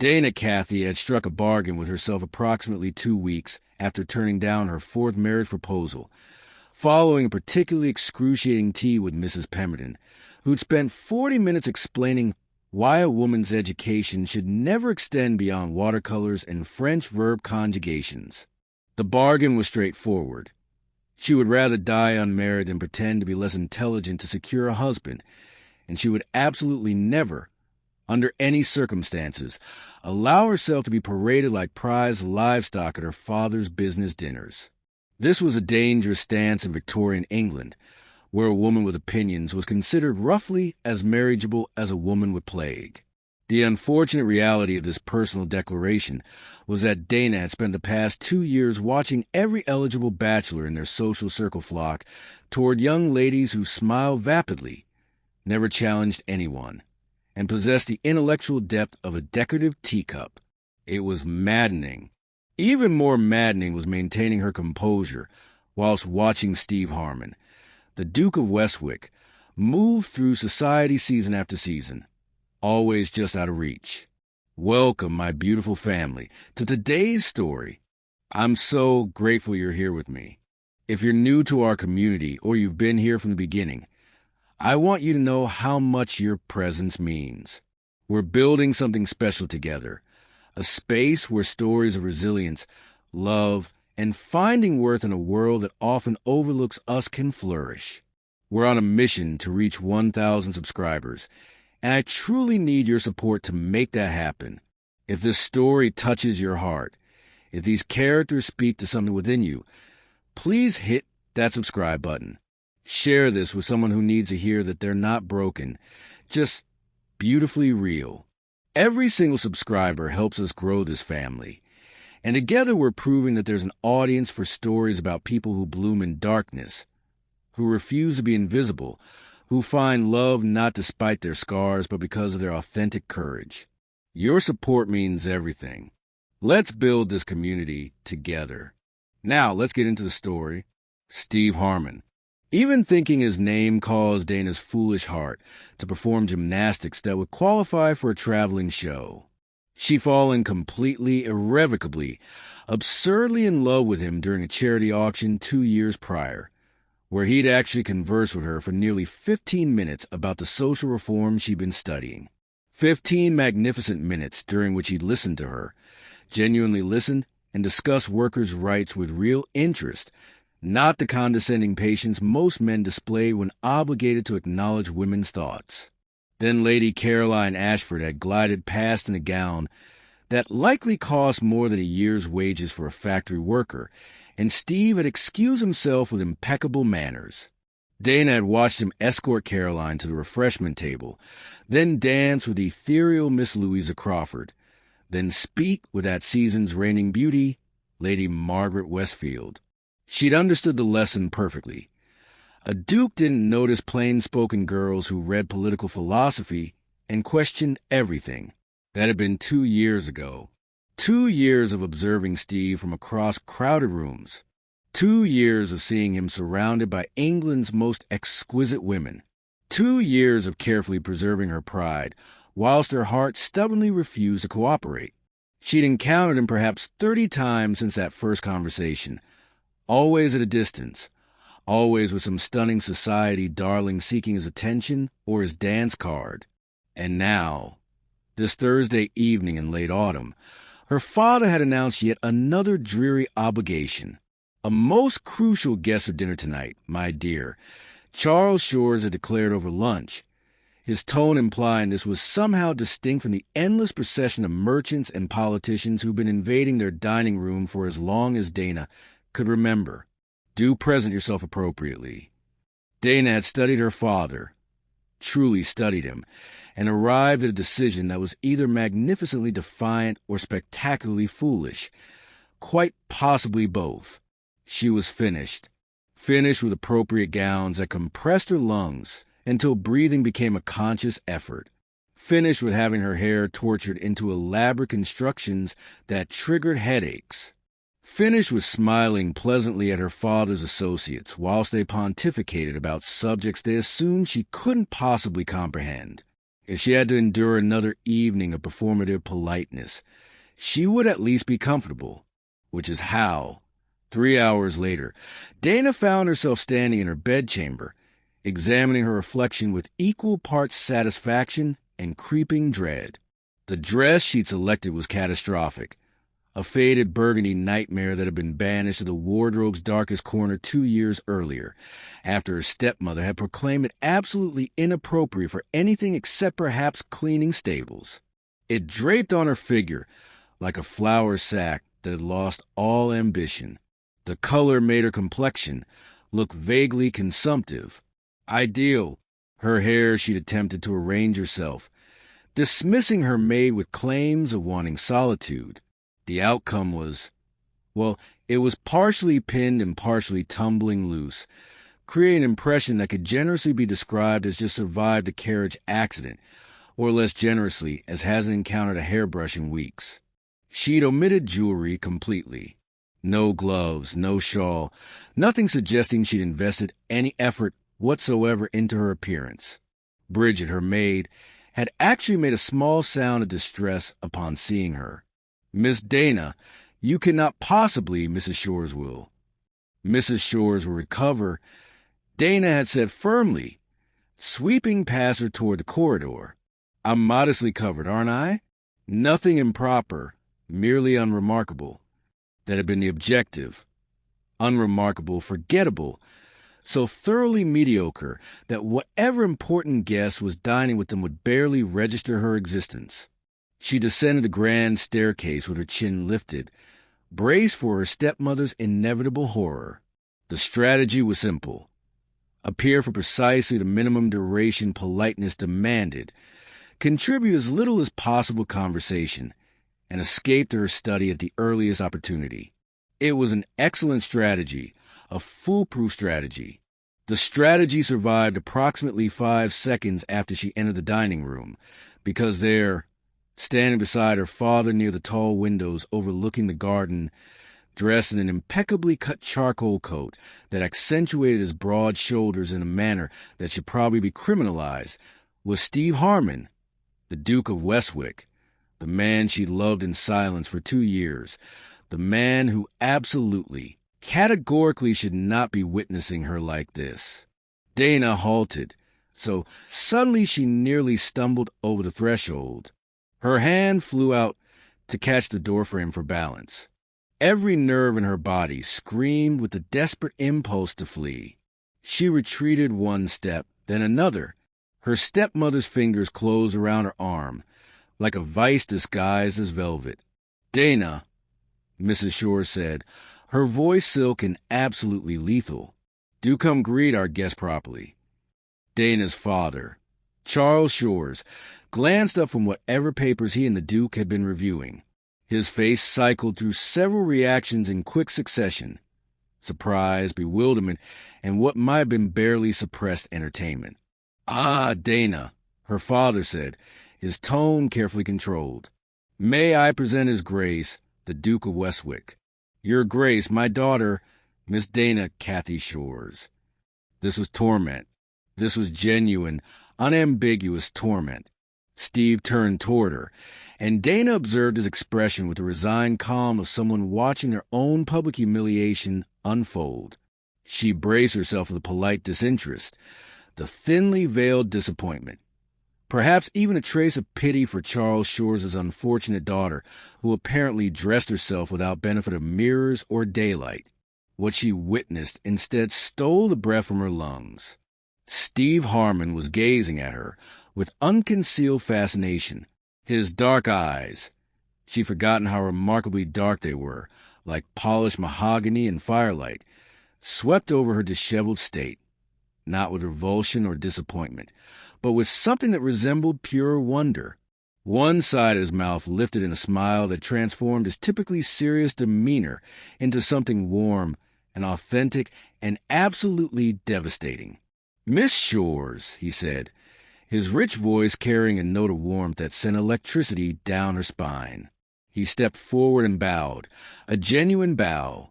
Dana Cathy had struck a bargain with herself approximately 2 weeks after turning down her fourth marriage proposal, following a particularly excruciating tea with Mrs. Pemberton, who'd spent 40 minutes explaining why a woman's education should never extend beyond watercolors and French verb conjugations. The bargain was straightforward. She would rather die unmarried than pretend to be less intelligent to secure a husband, and she would absolutely never, under any circumstances, allow herself to be paraded like prize livestock at her father's business dinners. This was a dangerous stance in Victorian England, where a woman with opinions was considered roughly as marriageable as a woman with plague. The unfortunate reality of this personal declaration was that Dana had spent the past 2 years watching every eligible bachelor in their social circle flock toward young ladies who smiled vapidly, never challenged anyone, and possessed the intellectual depth of a decorative teacup. It was maddening. Even more maddening was maintaining her composure whilst watching Steve Harmon, the Duke of Westwick, move through society season after season, always just out of reach. Welcome, my beautiful family, to today's story. I'm so grateful you're here with me. If you're new to our community or you've been here from the beginning, I want you to know how much your presence means. We're building something special together, a space where stories of resilience, love, and finding worth in a world that often overlooks us can flourish. We're on a mission to reach 1,000 subscribers, and I truly need your support to make that happen. If this story touches your heart, if these characters speak to something within you, please hit that subscribe button. Share this with someone who needs to hear that they're not broken, just beautifully real. Every single subscriber helps us grow this family. And together we're proving that there's an audience for stories about people who bloom in darkness, who refuse to be invisible, who find love not despite their scars, but because of their authentic courage. Your support means everything. Let's build this community together. Now, let's get into the story. Steve Harmon. Even thinking his name caused Dana's foolish heart to perform gymnastics that would qualify for a traveling show. She'd fallen completely, irrevocably, absurdly in love with him during a charity auction 2 years prior, where he'd actually conversed with her for nearly 15 minutes about the social reform she'd been studying. 15 magnificent minutes during which he'd listened to her, genuinely listened, and discussed workers' rights with real interest, not the condescending patience most men display when obligated to acknowledge women's thoughts. Then Lady Caroline Ashford had glided past in a gown that likely cost more than a year's wages for a factory worker, and Steve had excused himself with impeccable manners. Dana had watched him escort Caroline to the refreshment table, then dance with the ethereal Miss Louisa Crawford, then speak with that season's reigning beauty, Lady Margaret Westfield. She'd understood the lesson perfectly. A duke didn't notice plain-spoken girls who read political philosophy and questioned everything. That had been 2 years ago. 2 years of observing Steve from across crowded rooms. 2 years of seeing him surrounded by England's most exquisite women. 2 years of carefully preserving her pride, whilst her heart stubbornly refused to cooperate. She'd encountered him perhaps 30 times since that first conversation, always at a distance, always with some stunning society darling seeking his attention or his dance card. And now, this Thursday evening in late autumn, her father had announced yet another dreary obligation. A most crucial guest for dinner tonight, my dear, Charles Shores had declared over lunch, his tone implying this was somehow distinct from the endless procession of merchants and politicians who'd been invading their dining room for as long as Dana could remember. Do present yourself appropriately. Dana had studied her father, truly studied him, and arrived at a decision that was either magnificently defiant or spectacularly foolish, quite possibly both. She was finished with appropriate gowns that compressed her lungs until breathing became a conscious effort, finished with having her hair tortured into elaborate constructions that triggered headaches, finished with smiling pleasantly at her father's associates whilst they pontificated about subjects they assumed she couldn't possibly comprehend. If she had to endure another evening of performative politeness, she would at least be comfortable, which is how, 3 hours later, Dana found herself standing in her bedchamber, examining her reflection with equal parts satisfaction and creeping dread. The dress she'd selected was catastrophic, a faded burgundy nightmare that had been banished to the wardrobe's darkest corner 2 years earlier, after her stepmother had proclaimed it absolutely inappropriate for anything except perhaps cleaning stables. It draped on her figure like a flour sack that had lost all ambition. The color made her complexion look vaguely consumptive. Ideal. Her hair she'd attempted to arrange herself, dismissing her maid with claims of wanting solitude. The outcome was, well, it was partially pinned and partially tumbling loose, creating an impression that could generously be described as just survived a carriage accident, or less generously as hasn't encountered a hairbrush in weeks. She'd omitted jewelry completely. No gloves, no shawl, nothing suggesting she'd invested any effort whatsoever into her appearance. Bridget, her maid, had actually made a small sound of distress upon seeing her. "Miss Dana, you cannot possibly, Mrs. Shores will." Mrs. Shores will recover, Dana had said firmly, sweeping past her toward the corridor. "I'm modestly covered, aren't I?" Nothing improper, merely unremarkable. That had been the objective. Unremarkable, forgettable, so thoroughly mediocre that whatever important guest was dining with them would barely register her existence. She descended the grand staircase with her chin lifted, braced for her stepmother's inevitable horror. The strategy was simple. Appear for precisely the minimum duration politeness demanded, contribute as little as possible conversation, and escape to her study at the earliest opportunity. It was an excellent strategy, a foolproof strategy. The strategy survived approximately 5 seconds after she entered the dining room, because there, standing beside her father near the tall windows overlooking the garden, dressed in an impeccably cut charcoal coat that accentuated his broad shoulders in a manner that should probably be criminalized, was Steve Harmon, the Duke of Westwick, the man she'd loved in silence for 2 years, the man who absolutely, categorically should not be witnessing her like this. Dana halted, so suddenly she nearly stumbled over the threshold. Her hand flew out to catch the doorframe for balance. Every nerve in her body screamed with the desperate impulse to flee. She retreated 1 step, then another. Her stepmother's fingers closed around her arm, like a vice disguised as velvet. "Dana," Mrs. Shore said, her voice silk and absolutely lethal, "do come greet our guest properly." Dana's father, Charles Shores, glanced up from whatever papers he and the Duke had been reviewing. His face cycled through several reactions in quick succession: surprise, bewilderment, and what might have been barely suppressed entertainment. "Ah, Dana," her father said, his tone carefully controlled. "May I present His Grace, the Duke of Westwick. Your Grace, my daughter, Miss Dana Cathy Shores." This was torment. This was genuine, unambiguous torment. Steve turned toward her, and Dana observed his expression with the resigned calm of someone watching their own public humiliation unfold. She braced herself with a polite disinterest, the thinly veiled disappointment. Perhaps even a trace of pity for Charles Shore's unfortunate daughter, who apparently dressed herself without benefit of mirrors or daylight. What she witnessed instead stole the breath from her lungs. Steve Harmon was gazing at her with unconcealed fascination. His dark eyes, she'd forgotten how remarkably dark they were, like polished mahogany in firelight, swept over her disheveled state, not with revulsion or disappointment, but with something that resembled pure wonder. One side of his mouth lifted in a smile that transformed his typically serious demeanor into something warm and authentic and absolutely devastating. "Miss Shores," he said, his rich voice carrying a note of warmth that sent electricity down her spine. He stepped forward and bowed, a genuine bow,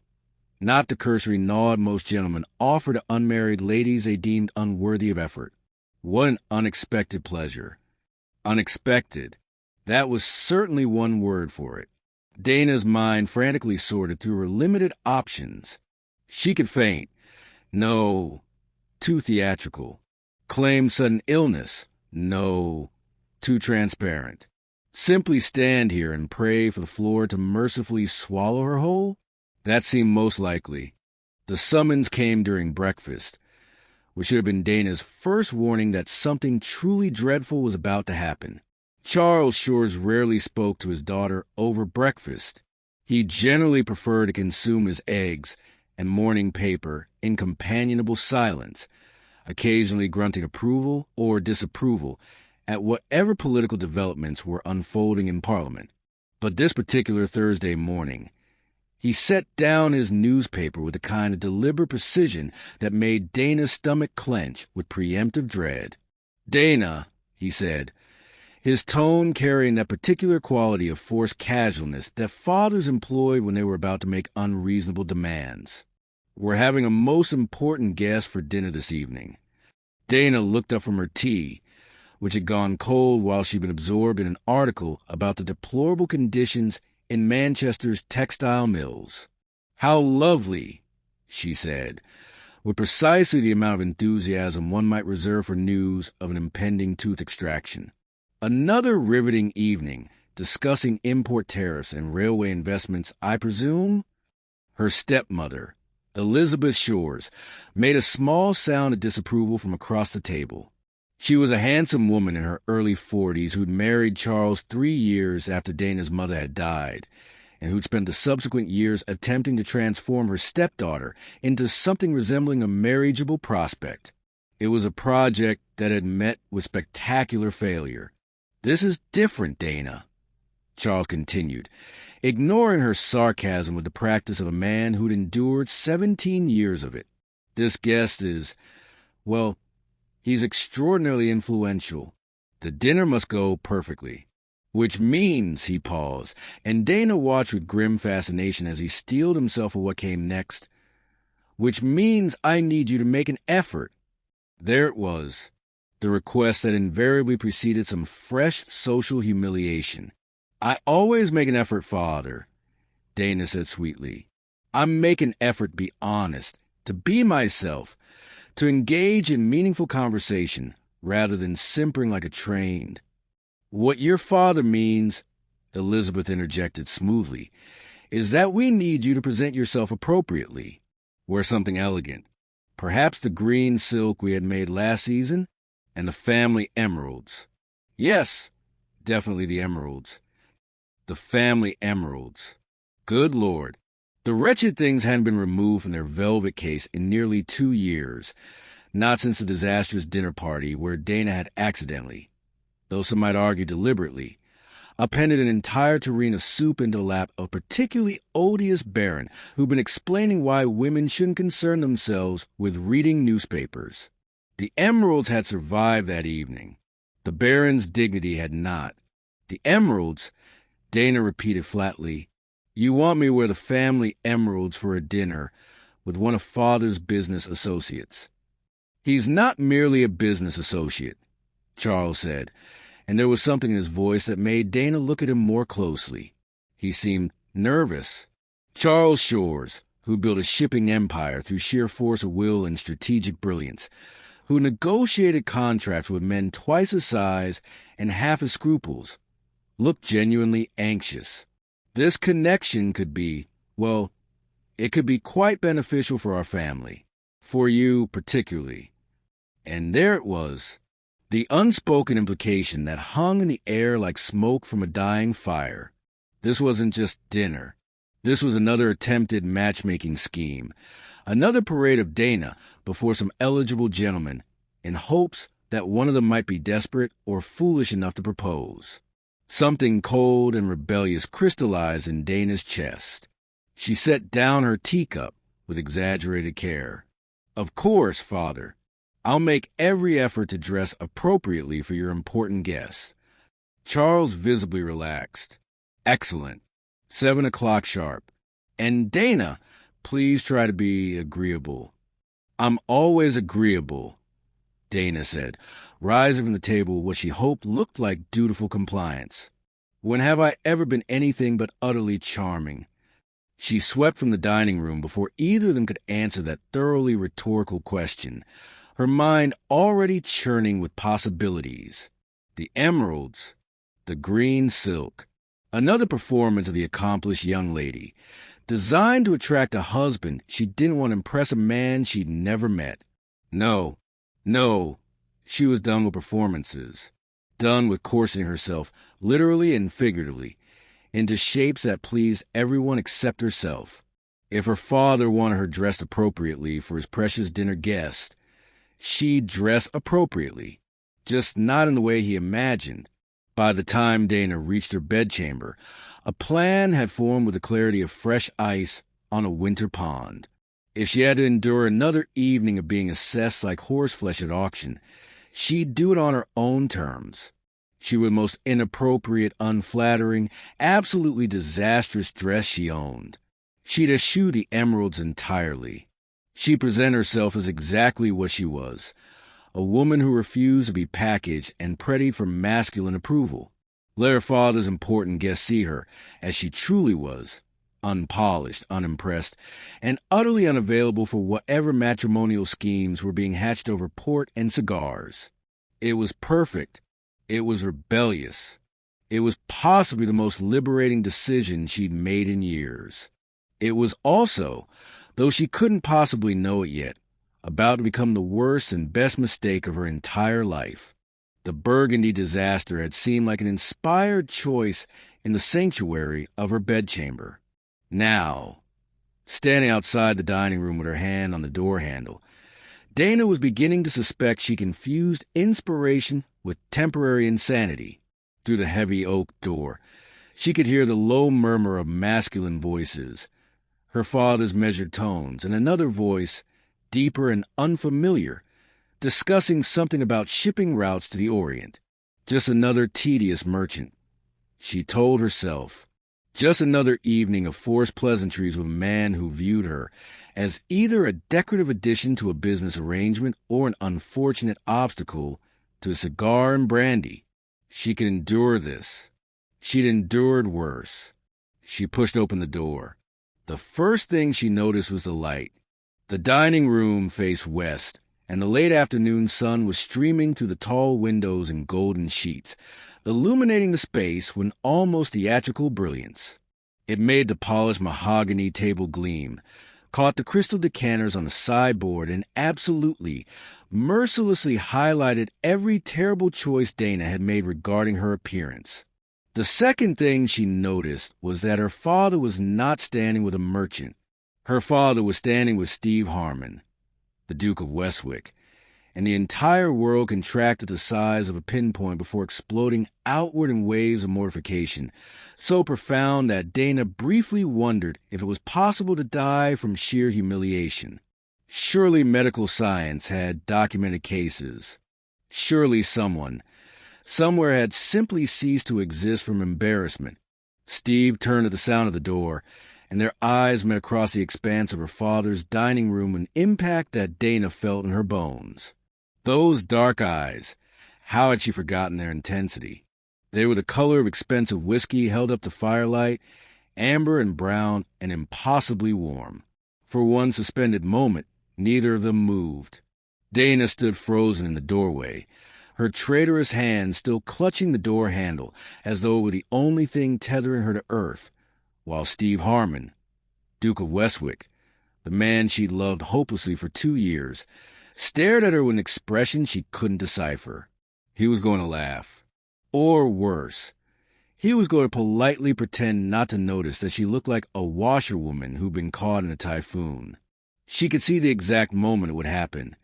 not the cursory nod most gentlemen offer to unmarried ladies they deemed unworthy of effort. What an unexpected pleasure. Unexpected. That was certainly one word for it. Dana's mind frantically sorted through her limited options. She could faint. No. Too theatrical. Claim sudden illness. No. Too transparent. Simply stand here and pray for the floor to mercifully swallow her whole? That seemed most likely. The summons came during breakfast, which should have been Dana's first warning that something truly dreadful was about to happen. Charles Shores rarely spoke to his daughter over breakfast. He generally preferred to consume his eggs and morning paper in companionable silence, occasionally grunting approval or disapproval at whatever political developments were unfolding in Parliament. But this particular Thursday morning, he set down his newspaper with a kind of deliberate precision that made Dana's stomach clench with preemptive dread. "Dana," he said, his tone carrying that particular quality of forced casualness that fathers employed when they were about to make unreasonable demands. "We're having a most important guest for dinner this evening." Dana looked up from her tea, which had gone cold while she'd been absorbed in an article about the deplorable conditions in Manchester's textile mills. "How lovely," she said, with precisely the amount of enthusiasm one might reserve for news of an impending tooth extraction. "Another riveting evening, discussing import tariffs and railway investments, I presume?" Her stepmother, Elizabeth Shores, made a small sound of disapproval from across the table. She was a handsome woman in her early 40s who'd married Charles 3 years after Dana's mother had died, and who'd spent the subsequent years attempting to transform her stepdaughter into something resembling a marriageable prospect. It was a project that had met with spectacular failure. "This is different, Dana," Charles continued, ignoring her sarcasm with the practice of a man who'd endured 17 years of it. "This guest is, well, he's extraordinarily influential. The dinner must go perfectly." "Which means," he paused, and Dana watched with grim fascination as he steeled himself for what came next, "which means I need you to make an effort." There it was, the request that invariably preceded some fresh social humiliation. "I always make an effort, Father," Dana said sweetly. "I make an effort to be honest, to be myself, to engage in meaningful conversation, rather than simpering like a trained." "What your father means," Elizabeth interjected smoothly, "is that we need you to present yourself appropriately. Wear something elegant. Perhaps the green silk we had made last season, and the family emeralds." "Yes, definitely the emeralds. The family emeralds. Good Lord. The wretched things hadn't been removed from their velvet case in nearly 2 years, not since the disastrous dinner party where Dana had accidentally, though some might argue deliberately, appended an entire tureen of soup into the lap of a particularly odious baron who'd been explaining why women shouldn't concern themselves with reading newspapers. The emeralds had survived that evening. The baron's dignity had not. "The emeralds," Dana repeated flatly. "You want me to wear the family emeralds for a dinner with one of Father's business associates." "He's not merely a business associate," Charles said, and there was something in his voice that made Dana look at him more closely. He seemed nervous. "Charles Shores, who built a shipping empire through sheer force of will and strategic brilliance, who negotiated contracts with men twice his size and half his scruples, looked genuinely anxious. This connection could be, well, it could be quite beneficial for our family, for you particularly." And there it was, the unspoken implication that hung in the air like smoke from a dying fire. This wasn't just dinner. This was another attempted matchmaking scheme, another parade of Dana before some eligible gentlemen, in hopes that one of them might be desperate or foolish enough to propose. Something cold and rebellious crystallized in Dana's chest. She set down her teacup with exaggerated care. "Of course, Father. I'll make every effort to dress appropriately for your important guests." Charles visibly relaxed. "Excellent. 7 o'clock sharp. And Dana, please try to be agreeable." "I'm always agreeable," Dana said, rising from the table with what she hoped looked like dutiful compliance. "When have I ever been anything but utterly charming?" She swept from the dining room before either of them could answer that thoroughly rhetorical question, her mind already churning with possibilities. The emeralds, the green silk, another performance of the accomplished young lady, designed to attract a husband she didn't want to impress a man she'd never met. No, she was done with performances, done with coercing herself, literally and figuratively, into shapes that pleased everyone except herself. If her father wanted her dressed appropriately for his precious dinner guest, she'd dress appropriately, just not in the way he imagined. By the time Dana reached her bedchamber, a plan had formed with the clarity of fresh ice on a winter pond. If she had to endure another evening of being assessed like horseflesh at auction, she'd do it on her own terms. She wore the most inappropriate, unflattering, absolutely disastrous dress she owned. She'd eschew the emeralds entirely. She'd present herself as exactly what she was, a woman who refused to be packaged and prettied for masculine approval. Let her father's important guests see her as she truly was, unpolished, unimpressed, and utterly unavailable for whatever matrimonial schemes were being hatched over port and cigars. It was perfect. It was rebellious. It was possibly the most liberating decision she'd made in years. It was also, though she couldn't possibly know it yet, about to become the worst and best mistake of her entire life. The burgundy disaster had seemed like an inspired choice in the sanctuary of her bedchamber. Now, standing outside the dining room with her hand on the door handle, Dana was beginning to suspect she confused inspiration with temporary insanity. Through the heavy oak door, she could hear the low murmur of masculine voices, her father's measured tones, and another voice, deeper and unfamiliar, discussing something about shipping routes to the Orient. Just another tedious merchant, she told herself. Just another evening of forced pleasantries with a man who viewed her as either a decorative addition to a business arrangement or an unfortunate obstacle to a cigar and brandy. She could endure this. She'd endured worse. She pushed open the door. The first thing she noticed was the light. The dining room faced west, and the late afternoon sun was streaming through the tall windows in golden sheets, illuminating the space with an almost theatrical brilliance. It made the polished mahogany table gleam, caught the crystal decanters on the sideboard, and absolutely, mercilessly highlighted every terrible choice Dana had made regarding her appearance. The second thing she noticed was that her father was not standing with a merchant. Her father was standing with Steve Harmon, the Duke of Westwick, and the entire world contracted the size of a pinpoint before exploding outward in waves of mortification, so profound that Dana briefly wondered if it was possible to die from sheer humiliation. Surely medical science had documented cases. Surely someone, somewhere, had simply ceased to exist from embarrassment. Steve turned at the sound of the door, and their eyes met across the expanse of her father's dining room with an impact that Dana felt in her bones. Those dark eyes, how had she forgotten their intensity? They were the color of expensive whiskey held up to firelight, amber and brown and impossibly warm. For one suspended moment, neither of them moved. Dana stood frozen in the doorway, her traitorous hand still clutching the door handle as though it were the only thing tethering her to earth, while Steve Harmon, Duke of Westwick, the man she'd loved hopelessly for 2 years, stared at her with an expression she couldn't decipher. He was going to laugh. Or worse, he was going to politely pretend not to notice that she looked like a washerwoman who'd been caught in a typhoon. She could see the exact moment it would happen.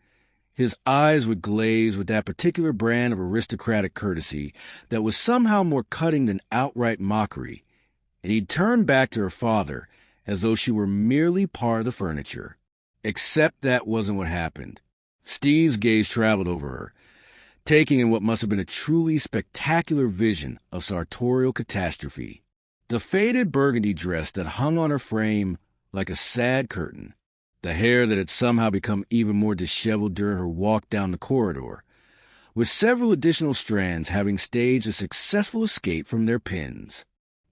His eyes would glaze with that particular brand of aristocratic courtesy that was somehow more cutting than outright mockery, and he'd turn back to her father as though she were merely part of the furniture. Except that wasn't what happened. Steve's gaze traveled over her, taking in what must have been a truly spectacular vision of sartorial catastrophe. The faded burgundy dress that hung on her frame like a sad curtain, the hair that had somehow become even more disheveled during her walk down the corridor, with several additional strands having staged a successful escape from their pins.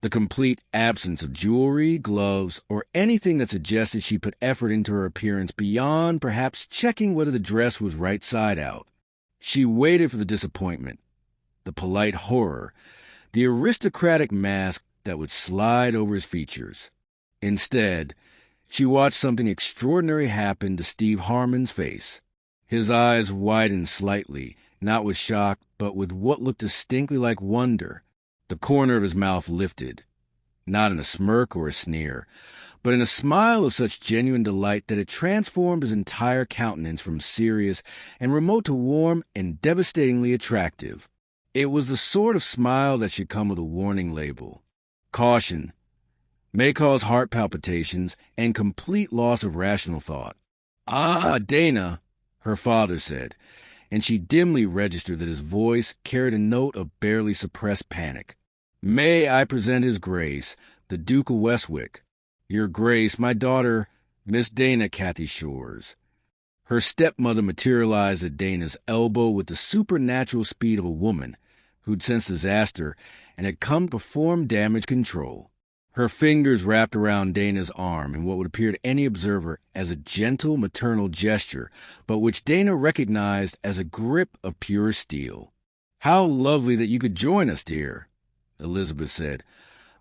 The complete absence of jewelry, gloves, or anything that suggested she put effort into her appearance beyond perhaps checking whether the dress was right side out. She waited for the disappointment, the polite horror, the aristocratic mask that would slide over his features. Instead, she watched something extraordinary happen to Steve Harmon's face. His eyes widened slightly, not with shock, but with what looked distinctly like wonder. The corner of his mouth lifted, not in a smirk or a sneer, but in a smile of such genuine delight that it transformed his entire countenance from serious and remote to warm and devastatingly attractive. It was the sort of smile that should come with a warning label. Caution may cause heart palpitations and complete loss of rational thought. "Ah, Dana," her father said, and she dimly registered that his voice carried a note of barely suppressed panic. "May I present His Grace, the Duke of Westwick? Your Grace, my daughter, Miss Dana Cathy Shores." Her stepmother materialized at Dana's elbow with the supernatural speed of a woman who'd sensed disaster and had come to perform damage control. Her fingers wrapped around Dana's arm in what would appear to any observer as a gentle maternal gesture, but which Dana recognized as a grip of pure steel. "How lovely that you could join us, dear," Elizabeth said,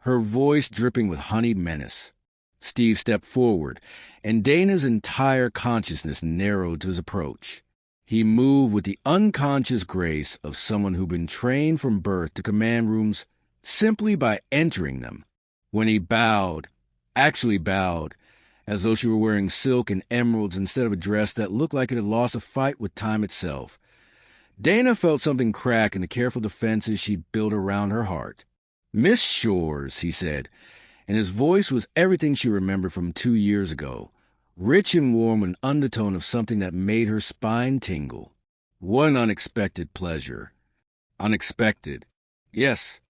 her voice dripping with honeyed menace. Steve stepped forward, and Dana's entire consciousness narrowed to his approach. He moved with the unconscious grace of someone who'd been trained from birth to command rooms simply by entering them. When he actually bowed, as though she were wearing silk and emeralds instead of a dress that looked like it had lost a fight with time itself, Dana felt something crack in the careful defenses she'd built around her heart. "Miss Shores," he said, and his voice was everything she remembered from 2 years ago, rich and warm with an undertone of something that made her spine tingle. What an unexpected pleasure. Unexpected. Yes,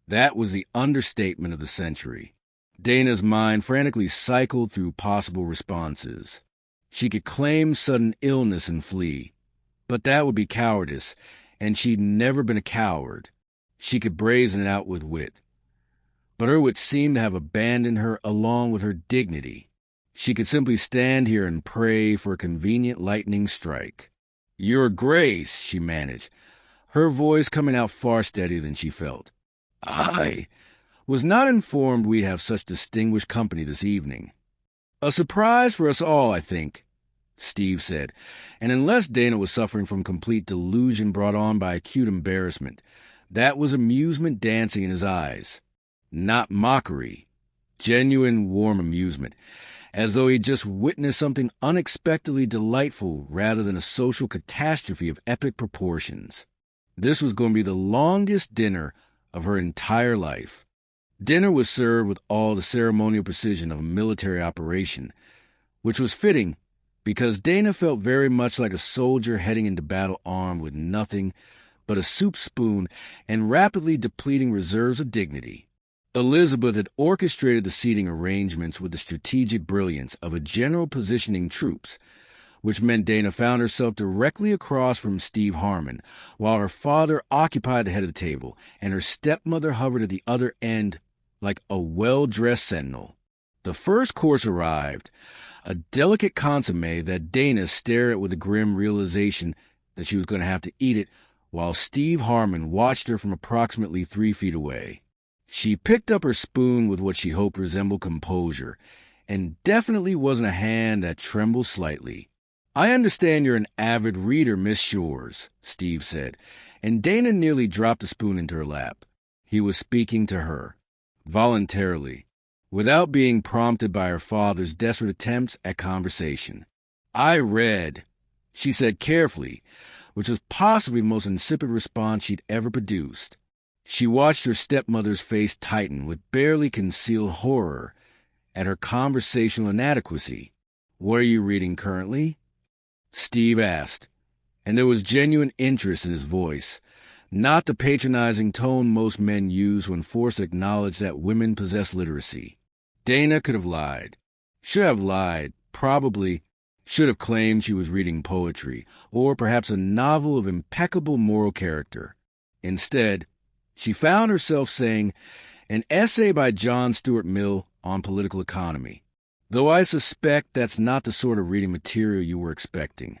that was the understatement of the century. Dana's mind frantically cycled through possible responses. She could claim sudden illness and flee, but that would be cowardice, and she'd never been a coward. She could brazen it out with wit. But her wit seemed to have abandoned her along with her dignity. She could simply stand here and pray for a convenient lightning strike. "Your Grace," she managed, her voice coming out far steadier than she felt. "I was not informed we'd have such distinguished company this evening." "A surprise for us all, I think," Steve said, and unless Dana was suffering from complete delusion brought on by acute embarrassment, that was amusement dancing in his eyes. Not mockery, genuine warm amusement, as though he'd just witnessed something unexpectedly delightful rather than a social catastrophe of epic proportions. This was going to be the longest dinner of her entire life. Dinner was served with all the ceremonial precision of a military operation, which was fitting because Dana felt very much like a soldier heading into battle armed with nothing but a soup spoon and rapidly depleting reserves of dignity. Elizabeth had orchestrated the seating arrangements with the strategic brilliance of a general positioning troops, which meant Dana found herself directly across from Steve Harmon, while her father occupied the head of the table, and her stepmother hovered at the other end like a well-dressed sentinel. The first course arrived, a delicate consommé that Dana stared at with a grim realization that she was going to have to eat it, while Steve Harmon watched her from approximately 3 feet away. She picked up her spoon with what she hoped resembled composure, and definitely wasn't a hand that trembled slightly. "I understand you're an avid reader, Miss Shores," Steve said, and Dana nearly dropped the spoon into her lap. He was speaking to her, voluntarily, without being prompted by her father's desperate attempts at conversation. "I read," she said carefully, which was possibly the most insipid response she'd ever produced. She watched her stepmother's face tighten with barely concealed horror at her conversational inadequacy. "What are you reading currently?" Steve asked, and there was genuine interest in his voice, not the patronizing tone most men use when forced to acknowledge that women possess literacy. Dana could have lied, should have lied, probably, should have claimed she was reading poetry, or perhaps a novel of impeccable moral character. Instead, she found herself saying, an essay by John Stuart Mill on political economy, though I suspect that's not the sort of reading material you were expecting.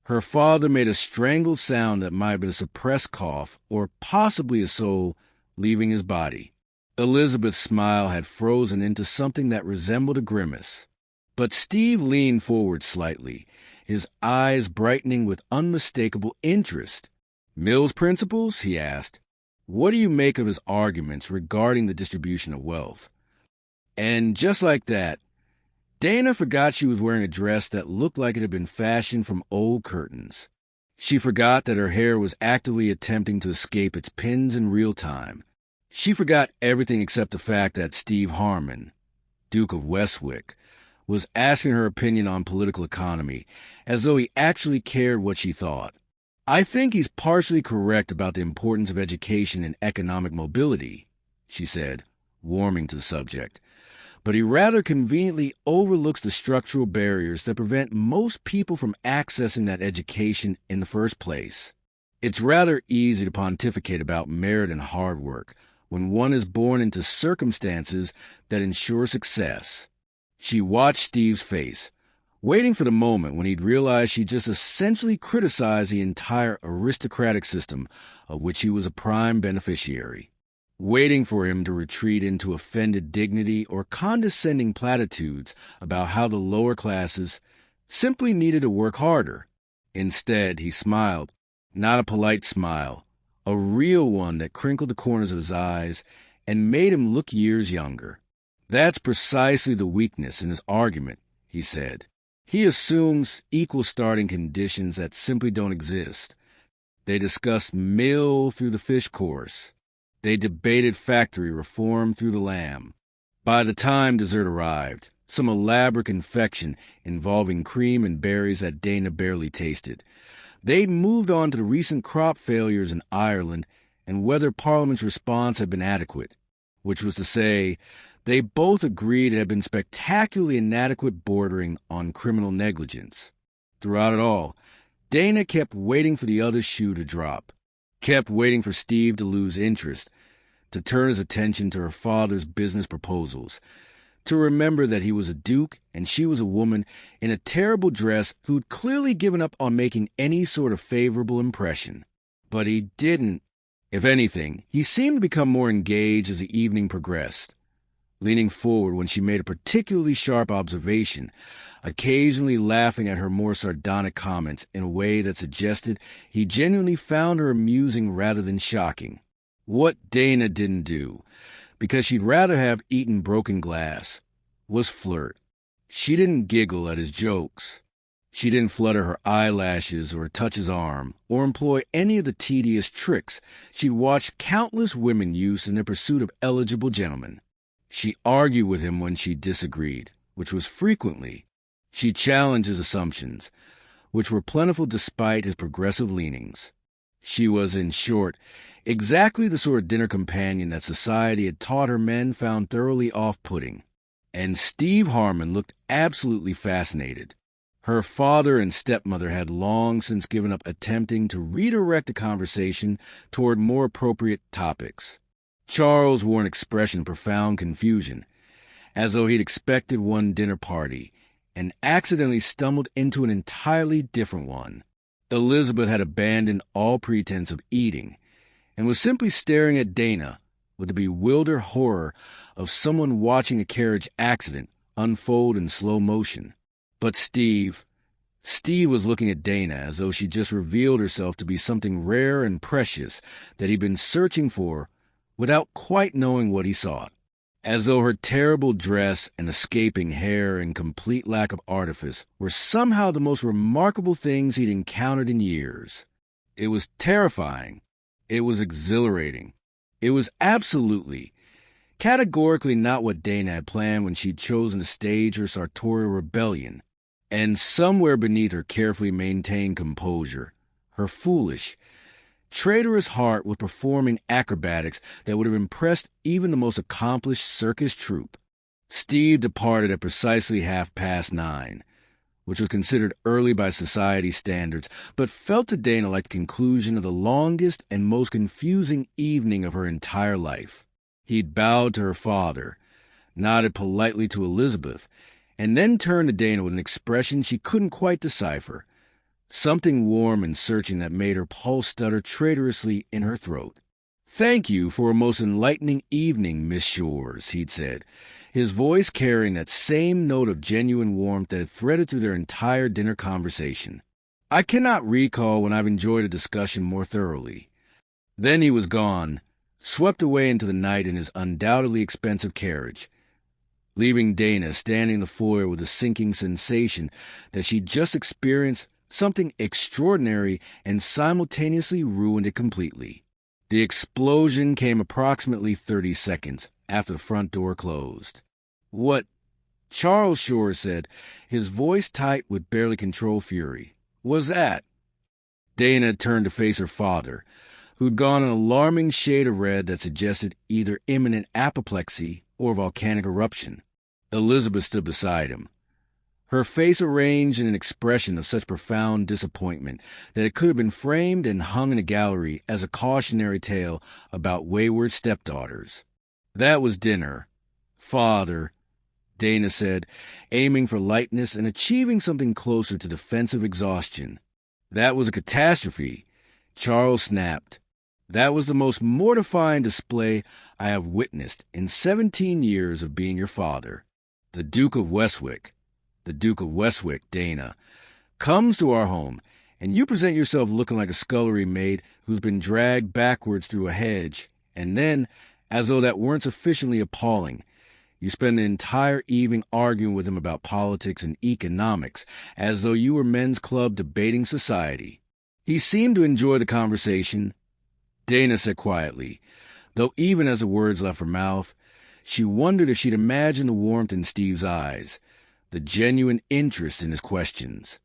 Her father made a strangled sound that might have been a suppressed cough, or possibly a soul leaving his body. Elizabeth's smile had frozen into something that resembled a grimace. But Steve leaned forward slightly, his eyes brightening with unmistakable interest. Mill's principles? He asked. What do you make of his arguments regarding the distribution of wealth? And just like that, Dana forgot she was wearing a dress that looked like it had been fashioned from old curtains. She forgot that her hair was actively attempting to escape its pins in real time. She forgot everything except the fact that Steve Harmon, Duke of Westwick, was asking her opinion on political economy, as though he actually cared what she thought. I think he's partially correct about the importance of education and economic mobility, she said, warming to the subject. But he rather conveniently overlooks the structural barriers that prevent most people from accessing that education in the first place. It's rather easy to pontificate about merit and hard work when one is born into circumstances that ensure success. She watched Steve's face, waiting for the moment when he'd realize she just essentially criticized the entire aristocratic system of which he was a prime beneficiary, waiting for him to retreat into offended dignity or condescending platitudes about how the lower classes simply needed to work harder. Instead, he smiled, not a polite smile, a real one that crinkled the corners of his eyes and made him look years younger. That's precisely the weakness in his argument, he said. He assumes equal starting conditions that simply don't exist. They discussed Mill through the fish course. They debated factory reform through the lamb. By the time dessert arrived, some elaborate confection involving cream and berries that Dana barely tasted, they'd moved on to the recent crop failures in Ireland and whether Parliament's response had been adequate, which was to say, they both agreed it had been spectacularly inadequate, bordering on criminal negligence. Throughout it all, Dana kept waiting for the other shoe to drop, kept waiting for Steve to lose interest, to turn his attention to her father's business proposals, to remember that he was a duke and she was a woman in a terrible dress who'd clearly given up on making any sort of favorable impression. But he didn't. If anything, he seemed to become more engaged as the evening progressed, leaning forward when she made a particularly sharp observation, occasionally laughing at her more sardonic comments in a way that suggested he genuinely found her amusing rather than shocking. What Dana didn't do, because she'd rather have eaten broken glass, was flirt. She didn't giggle at his jokes. She didn't flutter her eyelashes or touch his arm, or employ any of the tedious tricks she'd watched countless women use in their pursuit of eligible gentlemen. She argued with him when she disagreed, which was frequently. She challenged his assumptions, which were plentiful despite his progressive leanings. She was, in short, exactly the sort of dinner companion that society had taught her men found thoroughly off-putting. And Steve Harmon looked absolutely fascinated. Her father and stepmother had long since given up attempting to redirect the conversation toward more appropriate topics. Charles wore an expression of profound confusion, as though he'd expected one dinner party and accidentally stumbled into an entirely different one. Elizabeth had abandoned all pretense of eating and was simply staring at Dana with the bewildered horror of someone watching a carriage accident unfold in slow motion. But Steve was looking at Dana as though she just revealed herself to be something rare and precious that he'd been searching for without quite knowing what he sought, as though her terrible dress and escaping hair and complete lack of artifice were somehow the most remarkable things he'd encountered in years. It was terrifying. It was exhilarating. It was absolutely, categorically not what Dana had planned when she'd chosen to stage her sartorial rebellion. And somewhere beneath her carefully maintained composure, her foolish, traitorous heart was performing acrobatics that would have impressed even the most accomplished circus troupe. Steve departed at precisely 9:30, which was considered early by society standards, but felt to Dana like the conclusion of the longest and most confusing evening of her entire life. He'd bowed to her father, nodded politely to Elizabeth, and then turned to Dana with an expression she couldn't quite decipher, something warm and searching that made her pulse stutter traitorously in her throat. "Thank you for a most enlightening evening, Miss Shores," he'd said, his voice carrying that same note of genuine warmth that had threaded through their entire dinner conversation. "I cannot recall when I've enjoyed a discussion more thoroughly." Then he was gone, swept away into the night in his undoubtedly expensive carriage, leaving Dana standing in the foyer with a sinking sensation that she'd just experienced something extraordinary and simultaneously ruined it completely. The explosion came approximately 30 seconds after the front door closed. "What?" Charles Shore said, his voice tight with barely controlled fury. "Was that?" Dana turned to face her father, who'd gone an alarming shade of red that suggested either imminent apoplexy or volcanic eruption. Elizabeth stood beside him, her face arranged in an expression of such profound disappointment that it could have been framed and hung in a gallery as a cautionary tale about wayward stepdaughters. "That was dinner, Father," Dana said, aiming for lightness and achieving something closer to defensive exhaustion. "That was a catastrophe," Charles snapped. "That was the most mortifying display I have witnessed in 17 years of being your father. The Duke of Westwick, Dana, comes to our home, and you present yourself looking like a scullery maid who's been dragged backwards through a hedge, and then, as though that weren't sufficiently appalling, you spend the entire evening arguing with him about politics and economics, as though you were men's club debating society." "He seemed to enjoy the conversation," Dana said quietly, though even as the words left her mouth, she wondered if she'd imagined the warmth in Steve's eyes, the genuine interest in his questions.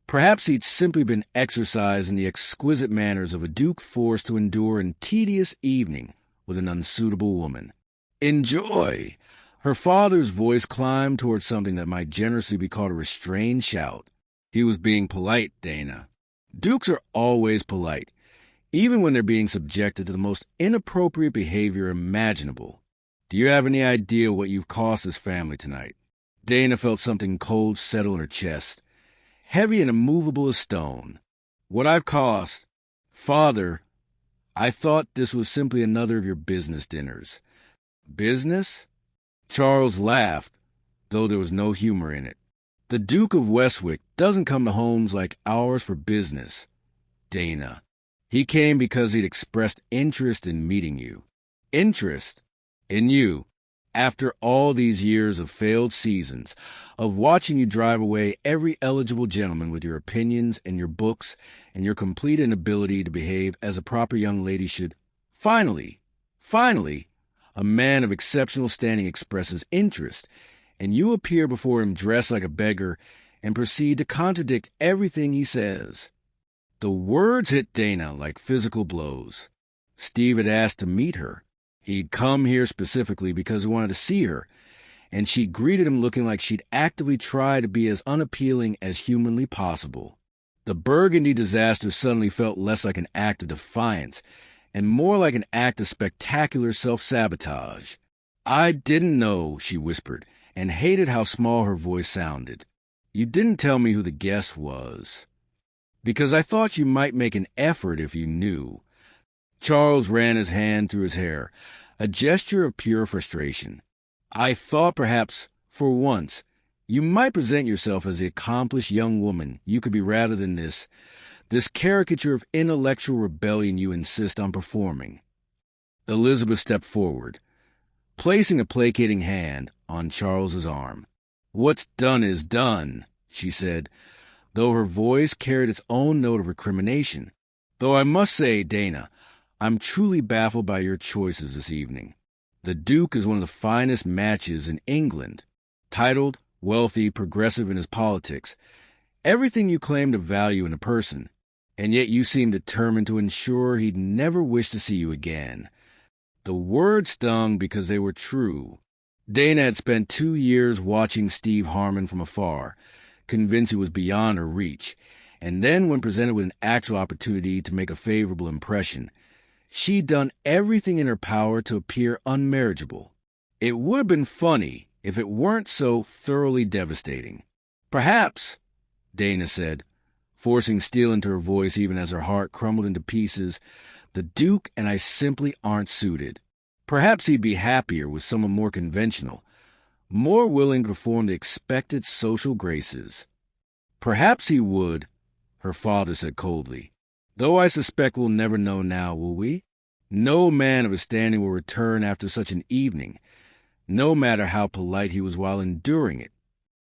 Perhaps he'd simply been exercised in the exquisite manners of a duke forced to endure a tedious evening with an unsuitable woman. "Enjoy!" Her father's voice climbed towards something that might generously be called a restrained shout. "He was being polite, Dana. Dukes are always polite, even when they're being subjected to the most inappropriate behavior imaginable. Do you have any idea what you've cost this family tonight?" Dana felt something cold settle in her chest, heavy and immovable as stone. "What I've cost? Father, I thought this was simply another of your business dinners." "Business?" Charles laughed, though there was no humor in it. "The Duke of Westwick doesn't come to homes like ours for business, Dana. He came because he'd expressed interest in meeting you." "Interest? In you? After all these years of failed seasons, of watching you drive away every eligible gentleman with your opinions and your books and your complete inability to behave as a proper young lady should. Finally, a man of exceptional standing expresses interest, and you appear before him dressed like a beggar and proceed to contradict everything he says." The words hit Dana like physical blows. Steve had asked to meet her. He'd come here specifically because he wanted to see her, and she greeted him looking like she'd actively tried to be as unappealing as humanly possible. The Burgundy disaster suddenly felt less like an act of defiance and more like an act of spectacular self-sabotage. "I didn't know," she whispered, and hated how small her voice sounded. "You didn't tell me who the guest was." "Because I thought you might make an effort if you knew." Charles ran his hand through his hair, a gesture of pure frustration. "I thought perhaps, for once, you might present yourself as the accomplished young woman you could be rather than this caricature of intellectual rebellion you insist on performing." Elizabeth stepped forward, placing a placating hand on Charles's arm. "What's done is done," she said, though her voice carried its own note of recrimination. "Though I must say, Dana, I'm truly baffled by your choices this evening. The Duke is one of the finest matches in England. Titled, wealthy, progressive in his politics. Everything you claim to value in a person. And yet you seem determined to ensure he'd never wish to see you again." The words stung because they were true. Dana had spent 2 years watching Steve Harmon from afar, convinced it was beyond her reach. And then when presented with an actual opportunity to make a favorable impression, she'd done everything in her power to appear unmarriageable. It would have been funny if it weren't so thoroughly devastating. Perhaps, Dana said, forcing steel into her voice even as her heart crumbled into pieces, the Duke and I simply aren't suited. Perhaps he'd be happier with someone more conventional, more willing to perform the expected social graces. Perhaps he would, her father said coldly. Though I suspect we'll never know now, will we? No man of his standing will return after such an evening, no matter how polite he was while enduring it.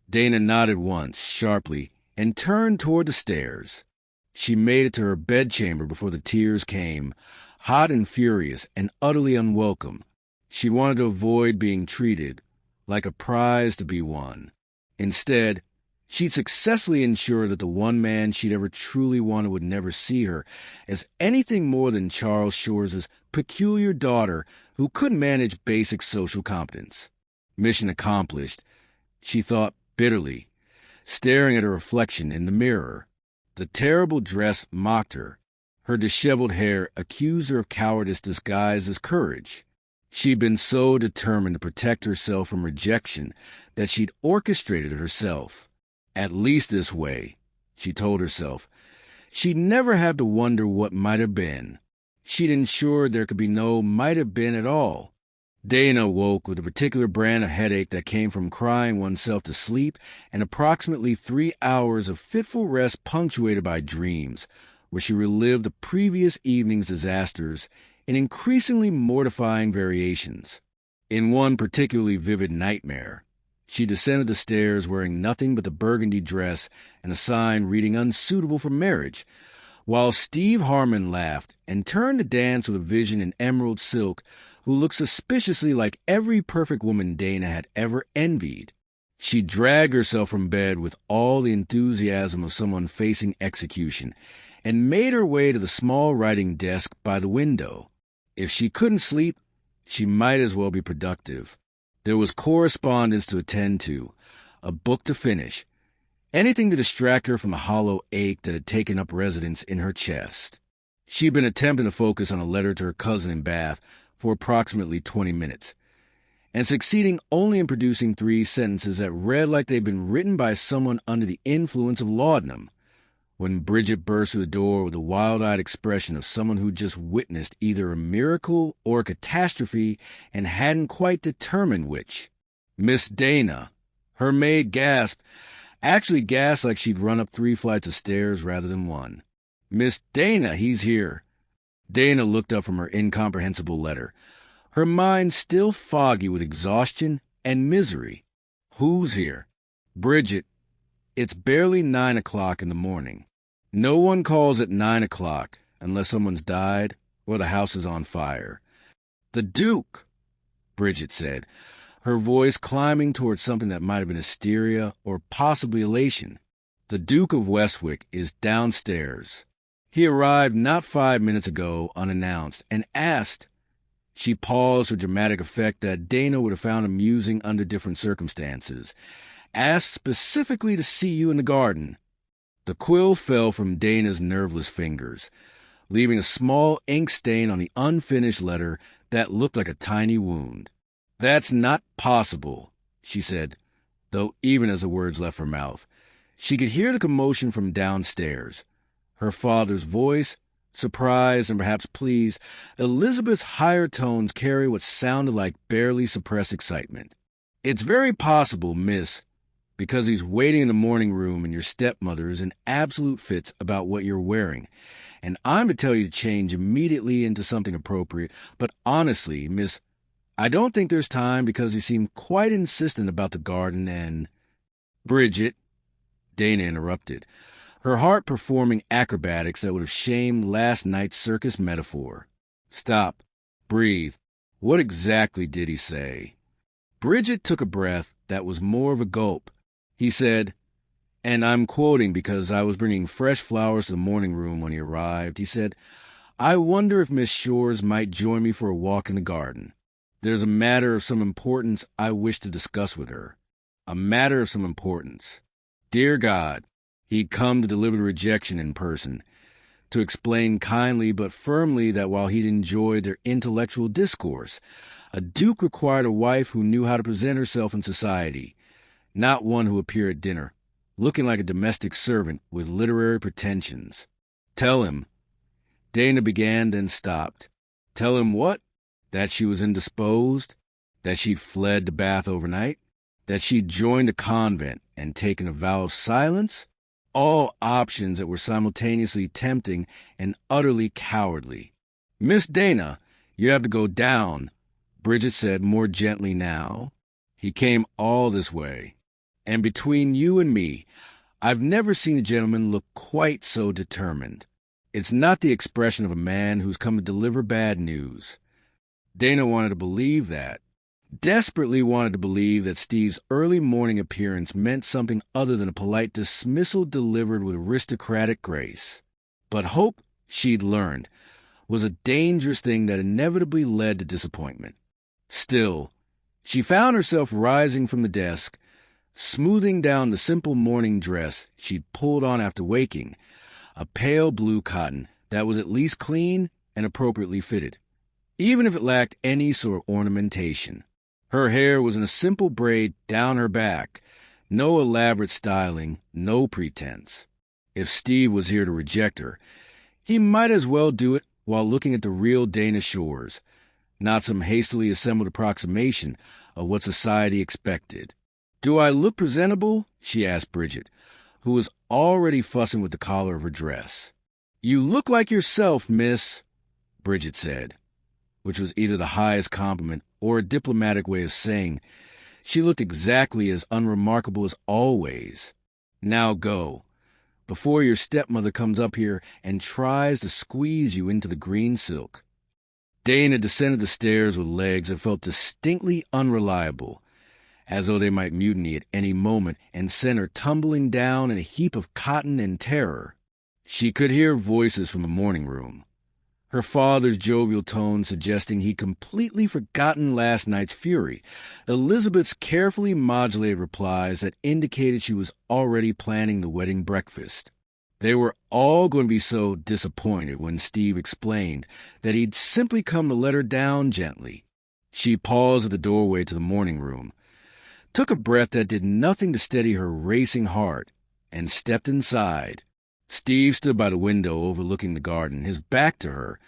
Dana nodded once, sharply, and turned toward the stairs. She made it to her bedchamber before the tears came, hot and furious and utterly unwelcome. She wanted to avoid being treated like a prize to be won. Instead, she'd successfully ensure that the one man she'd ever truly wanted would never see her as anything more than Charles Shore's peculiar daughter who couldn't manage basic social competence. Mission accomplished, she thought bitterly, staring at her reflection in the mirror. The terrible dress mocked her. Her disheveled hair accused her of cowardice disguised as courage. She'd been so determined to protect herself from rejection that she'd orchestrated it herself. At least this way, she told herself, she'd never have to wonder what might have been. She'd ensured there could be no might have been at all. Dana woke with a particular brand of headache that came from crying oneself to sleep and approximately 3 hours of fitful rest punctuated by dreams, where she relived the previous evening's disasters in increasingly mortifying variations. In one particularly vivid nightmare, she descended the stairs wearing nothing but the burgundy dress and a sign reading unsuitable for marriage, while Steve Harmon laughed and turned to dance with a vision in emerald silk who looked suspiciously like every perfect woman Dana had ever envied. She dragged herself from bed with all the enthusiasm of someone facing execution and made her way to the small writing desk by the window. If she couldn't sleep, she might as well be productive. There was correspondence to attend to, a book to finish, anything to distract her from the hollow ache that had taken up residence in her chest. She'd been attempting to focus on a letter to her cousin in Bath for approximately 20 minutes, and succeeding only in producing 3 sentences that read like they'd been written by someone under the influence of laudanum, when Bridget burst through the door with the wild-eyed expression of someone who'd just witnessed either a miracle or a catastrophe and hadn't quite determined which. Miss Dana, her maid gasped, actually gasped like she'd run up 3 flights of stairs rather than 1. Miss Dana, he's here. Dana looked up from her incomprehensible letter, her mind still foggy with exhaustion and misery. Who's here? Bridget. It's barely 9 o'clock in the morning. No one calls at 9 o'clock unless someone's died or the house is on fire. The Duke, Bridget said, her voice climbing towards something that might have been hysteria or possibly elation. The Duke of Westwick is downstairs. He arrived not 5 minutes ago unannounced and asked. She paused for dramatic effect that Dana would have found amusing under different circumstances. Asked specifically to see you in the garden. The quill fell from Dana's nerveless fingers, leaving a small ink stain on the unfinished letter that looked like a tiny wound. That's not possible, she said, though even as the words left her mouth, she could hear the commotion from downstairs. Her father's voice, surprised and perhaps pleased, Elizabeth's higher tones carried what sounded like barely suppressed excitement. It's very possible, miss, because he's waiting in the morning room and your stepmother is in absolute fits about what you're wearing, and I'm to tell you to change immediately into something appropriate, but honestly, miss, I don't think there's time because he seemed quite insistent about the garden and— Bridget, Dana interrupted, her heart performing acrobatics that would have shamed last night's circus metaphor. Stop. Breathe. What exactly did he say? Bridget took a breath that was more of a gulp. He said, and I'm quoting because I was bringing fresh flowers to the morning room when he arrived, he said, I wonder if Miss Shores might join me for a walk in the garden. There's a matter of some importance I wish to discuss with her. A matter of some importance. Dear God, he'd come to deliver the rejection in person, to explain kindly but firmly that while he'd enjoyed their intellectual discourse, a duke required a wife who knew how to present herself in society, not one who appeared at dinner, looking like a domestic servant with literary pretensions. Tell him. Dana began, then stopped. Tell him what? That she was indisposed? That she'd fled to Bath overnight? That she'd joined a convent and taken a vow of silence? All options that were simultaneously tempting and utterly cowardly. Miss Dana, you have to go down, Bridget said more gently now. He came all this way. And between you and me, I've never seen a gentleman look quite so determined. It's not the expression of a man who's come to deliver bad news. Dana wanted to believe that. Desperately wanted to believe that Steve's early morning appearance meant something other than a polite dismissal delivered with aristocratic grace. But hope, she'd learned, was a dangerous thing that inevitably led to disappointment. Still, she found herself rising from the desk, smoothing down the simple morning dress she'd pulled on after waking, a pale blue cotton that was at least clean and appropriately fitted, even if it lacked any sort of ornamentation. Her hair was in a simple braid down her back, no elaborate styling, no pretense. If Steve was here to reject her, he might as well do it while looking at the real Dana Shores, not some hastily assembled approximation of what society expected. Do I look presentable? She asked Bridget, who was already fussing with the collar of her dress. You look like yourself, miss, Bridget said, which was either the highest compliment or a diplomatic way of saying she looked exactly as unremarkable as always. Now go, before your stepmother comes up here and tries to squeeze you into the green silk. Dana descended the stairs with legs that felt distinctly unreliable, as though they might mutiny at any moment and send her tumbling down in a heap of cotton and terror. She could hear voices from the morning room, her father's jovial tone suggesting he'd completely forgotten last night's fury, Elizabeth's carefully modulated replies that indicated she was already planning the wedding breakfast. They were all going to be so disappointed when Steve explained that he'd simply come to let her down gently. She paused at the doorway to the morning room, took a breath that did nothing to steady her racing heart, and stepped inside. Steve stood by the window overlooking the garden, his back to her,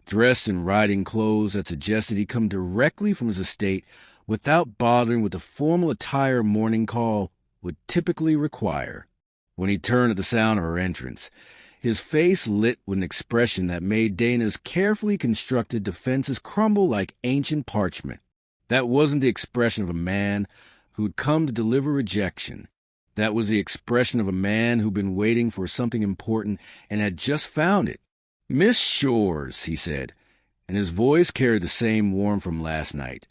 dressed in riding clothes that suggested he'd come directly from his estate without bothering with the formal attire morning call would typically require. When he turned at the sound of her entrance, his face lit with an expression that made Dana's carefully constructed defenses crumble like ancient parchment. That wasn't the expression of a man who'd come to deliver rejection. That was the expression of a man who'd been waiting for something important and had just found it. Miss Shores, he said, and his voice carried the same warmth from last night,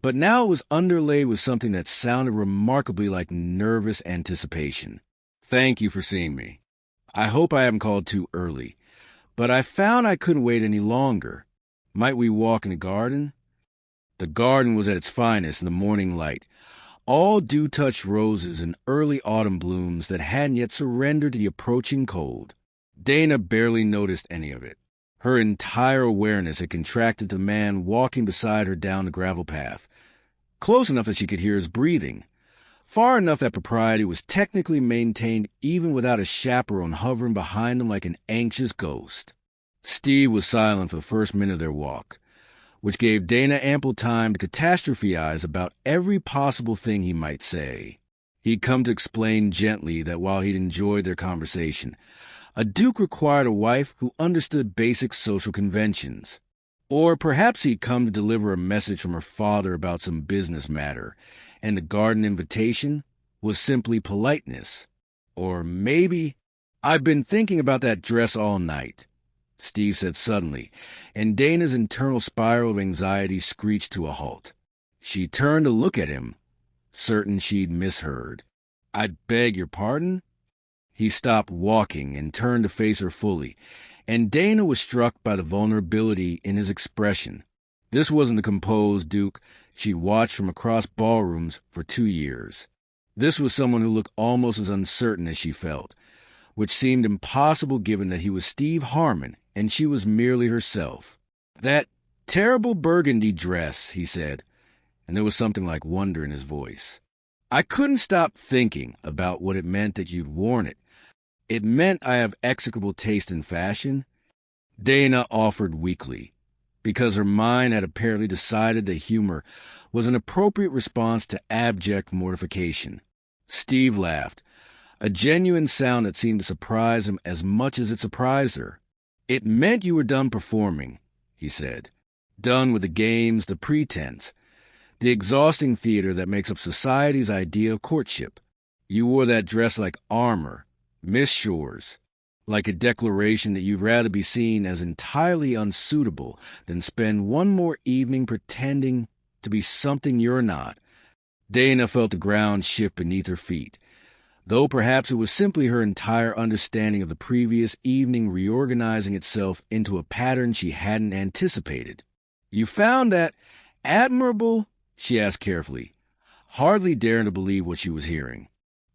but now it was underlaid with something that sounded remarkably like nervous anticipation. Thank you for seeing me. I hope I haven't called too early, but I found I couldn't wait any longer. Might we walk in the garden? The garden was at its finest in the morning light, all dew-touched roses and early autumn blooms that hadn't yet surrendered to the approaching cold. Dana barely noticed any of it. Her entire awareness had contracted to the man walking beside her down the gravel path, close enough that she could hear his breathing, far enough that propriety was technically maintained even without a chaperone hovering behind them like an anxious ghost. Steve was silent for the first minute of their walk, which gave Dana ample time to catastrophize about every possible thing he might say. He'd come to explain gently that while he'd enjoyed their conversation, a duke required a wife who understood basic social conventions. Or perhaps he'd come to deliver a message from her father about some business matter, and the garden invitation was simply politeness. Or maybe, I've been thinking about that dress all night, Steve said suddenly, and Dana's internal spiral of anxiety screeched to a halt. She turned to look at him, certain she'd misheard. I beg your pardon? He stopped walking and turned to face her fully, and Dana was struck by the vulnerability in his expression. This wasn't the composed Duke she'd watched from across ballrooms for 2 years. This was someone who looked almost as uncertain as she felt, which seemed impossible given that he was Steve Harmon and she was merely herself. "That terrible burgundy dress," he said, and there was something like wonder in his voice. "I couldn't stop thinking about what it meant that you'd worn it. It meant I have execrable taste in fashion." Dana offered weakly, because her mind had apparently decided that humor was an appropriate response to abject mortification. Steve laughed, a genuine sound that seemed to surprise him as much as it surprised her. "It meant you were done performing," he said. "Done with the games, the pretense, the exhausting theater that makes up society's idea of courtship. You wore that dress like armor, Miss Shores, like a declaration that you'd rather be seen as entirely unsuitable than spend one more evening pretending to be something you're not." Dana felt the ground shift beneath her feet, though perhaps it was simply her entire understanding of the previous evening reorganizing itself into a pattern she hadn't anticipated. "You found that admirable?" she asked carefully, hardly daring to believe what she was hearing.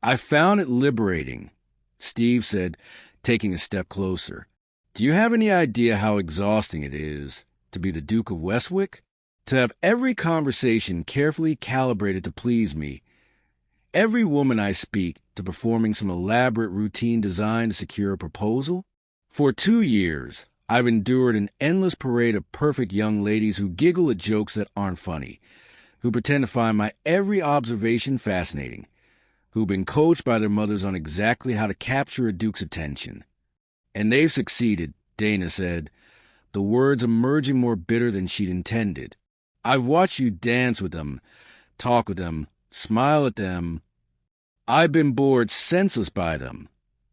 "I found it liberating," Steve said, taking a step closer. "Do you have any idea how exhausting it is to be the Duke of Westwick? To have every conversation carefully calibrated to please me, every woman I speak to performing some elaborate routine designed to secure a proposal? For 2 years, I've endured an endless parade of perfect young ladies who giggle at jokes that aren't funny, who pretend to find my every observation fascinating, who've been coached by their mothers on exactly how to capture a duke's attention. And they've succeeded," Dana said, the words emerging more bitter than she'd intended. "I've watched you dance with them, talk with them, smile at them. I've been bored senseless by them,"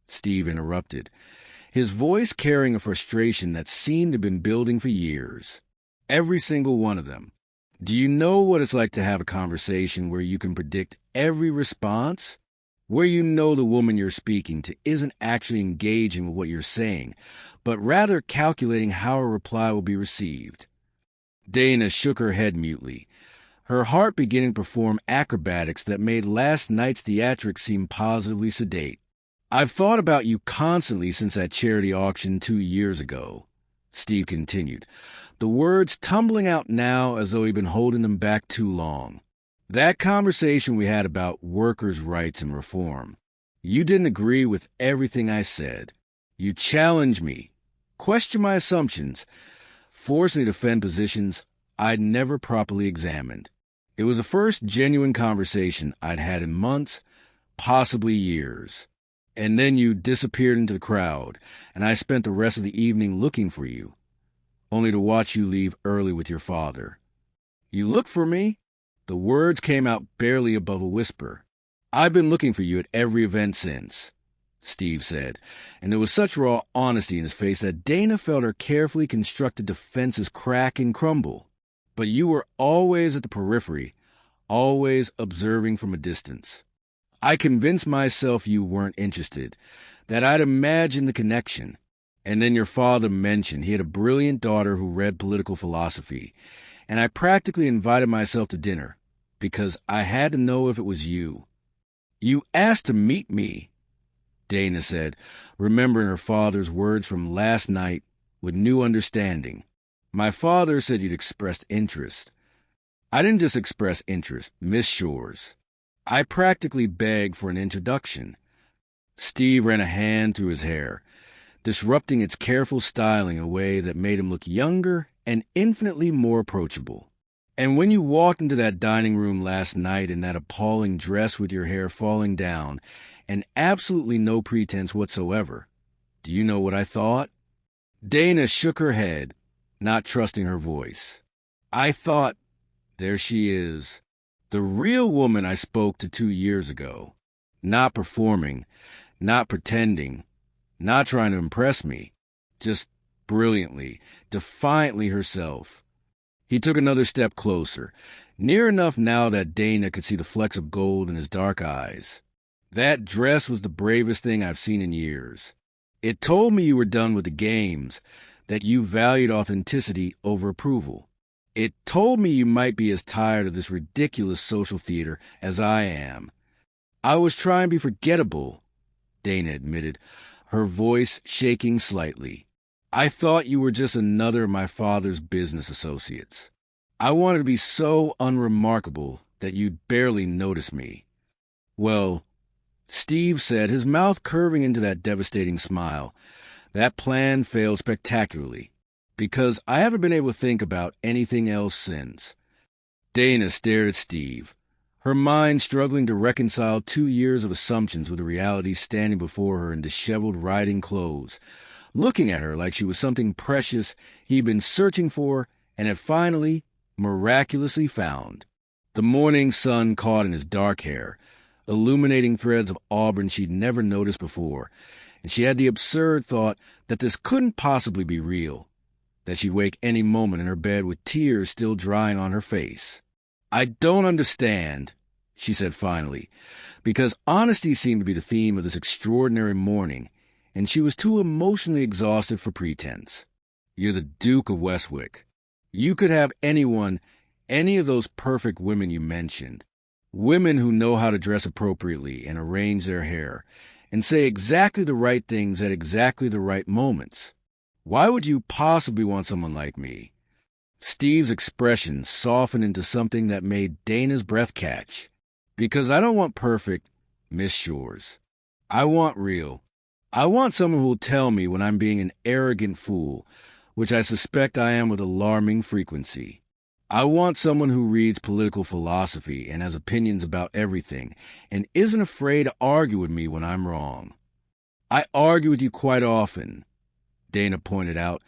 Steve interrupted, his voice carrying a frustration that seemed to have been building for years. "Every single one of them. Do you know what it's like to have a conversation where you can predict every response? Where you know the woman you're speaking to isn't actually engaging with what you're saying, but rather calculating how a reply will be received?" Dana shook her head mutely, her heart beginning to perform acrobatics that made last night's theatrics seem positively sedate. "I've thought about you constantly since that charity auction 2 years ago," Steve continued, the words tumbling out now as though he'd been holding them back too long. "That conversation we had about workers' rights and reform. You didn't agree with everything I said. You challenged me, questioned my assumptions, forced me to defend positions I'd never properly examined. It was the first genuine conversation I'd had in months, possibly years. And then you disappeared into the crowd, and I spent the rest of the evening looking for you, only to watch you leave early with your father." "You looked for me?" The words came out barely above a whisper. "I've been looking for you at every event since," Steve said, and there was such raw honesty in his face that Dana felt her carefully constructed defenses crack and crumble. "But you were always at the periphery, always observing from a distance. I convinced myself you weren't interested, that I'd imagined the connection. And then your father mentioned he had a brilliant daughter who read political philosophy, and I practically invited myself to dinner, because I had to know if it was you." "You asked to meet me," Dana said, remembering her father's words from last night with new understanding. "My father said you'd expressed interest." "I didn't just express interest, Miss Shores. I practically begged for an introduction." Steve ran a hand through his hair, disrupting its careful styling in a way that made him look younger and infinitely more approachable. "And when you walked into that dining room last night in that appalling dress with your hair falling down and absolutely no pretense whatsoever, do you know what I thought?" Dana shook her head, not trusting her voice. "I thought, there she is, the real woman I spoke to 2 years ago, not performing, not pretending, not trying to impress me, just brilliantly, defiantly herself." He took another step closer, near enough now that Dana could see the flecks of gold in his dark eyes. "That dress was the bravest thing I've seen in years. It told me you were done with the games, that you valued authenticity over approval. It told me you might be as tired of this ridiculous social theater as I am. I was trying to be forgettable, Dana admitted, her voice shaking slightly. I thought you were just another of my father's business associates. I wanted to be so unremarkable that you'd barely notice me. Well, Steve said, his mouth curving into that devastating smile, that plan failed spectacularly, because I haven't been able to think about anything else since. Dana stared at Steve, her mind struggling to reconcile 2 years of assumptions with the reality standing before her in disheveled riding clothes, looking at her like she was something precious he'd been searching for and had finally, miraculously found. The morning sun caught in his dark hair, illuminating threads of auburn she'd never noticed before, and she had the absurd thought that this couldn't possibly be real, that she'd wake any moment in her bed with tears still drying on her face. I don't understand, she said finally, because honesty seemed to be the theme of this extraordinary morning, and she was too emotionally exhausted for pretense. You're the Duke of Westwick. You could have anyone, any of those perfect women you mentioned. Women who know how to dress appropriately and arrange their hair, and say exactly the right things at exactly the right moments. Why would you possibly want someone like me? Steve's expression softened into something that made Dana's breath catch. Because I don't want perfect, Miss Shores. I want real. I want someone who will tell me when I'm being an arrogant fool, which I suspect I am with alarming frequency. I want someone who reads political philosophy and has opinions about everything and isn't afraid to argue with me when I'm wrong. I argue with you quite often, Dana pointed out,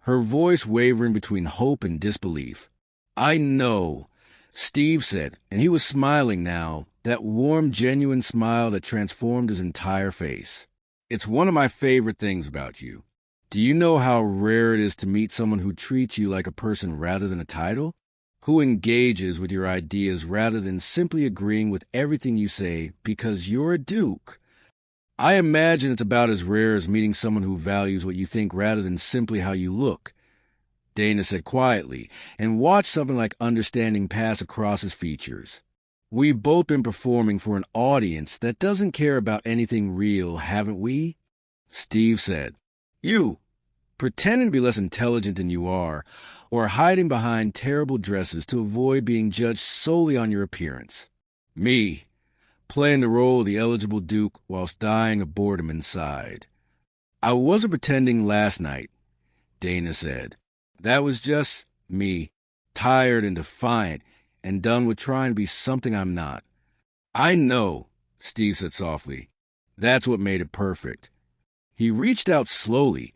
her voice wavering between hope and disbelief. I know, Steve said, and he was smiling now, that warm, genuine smile that transformed his entire face. It's one of my favorite things about you. Do you know how rare it is to meet someone who treats you like a person rather than a title? Who engages with your ideas rather than simply agreeing with everything you say because you're a duke? I imagine it's about as rare as meeting someone who values what you think rather than simply how you look, Dana said quietly, and watched something like understanding pass across his features. We've both been performing for an audience that doesn't care about anything real, haven't we? Steve said. You, pretending to be less intelligent than you are, or hiding behind terrible dresses to avoid being judged solely on your appearance. Me, playing the role of the eligible duke whilst dying of boredom inside. I wasn't pretending last night, Dana said. That was just me, tired and defiant, and done with trying to be something I'm not. I know, Steve said softly. That's what made it perfect. He reached out slowly,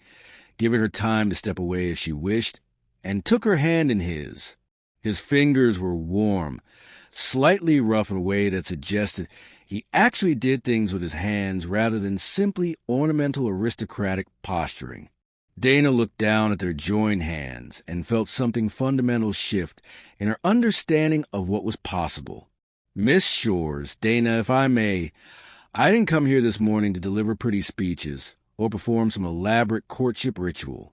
giving her time to step away as she wished, and took her hand in his. His fingers were warm, slightly rough in a way that suggested he actually did things with his hands rather than simply ornamental aristocratic posturing. Dana looked down at their joined hands and felt something fundamental shift in her understanding of what was possible. Miss Shores, Dana, if I may, I didn't come here this morning to deliver pretty speeches or perform some elaborate courtship ritual.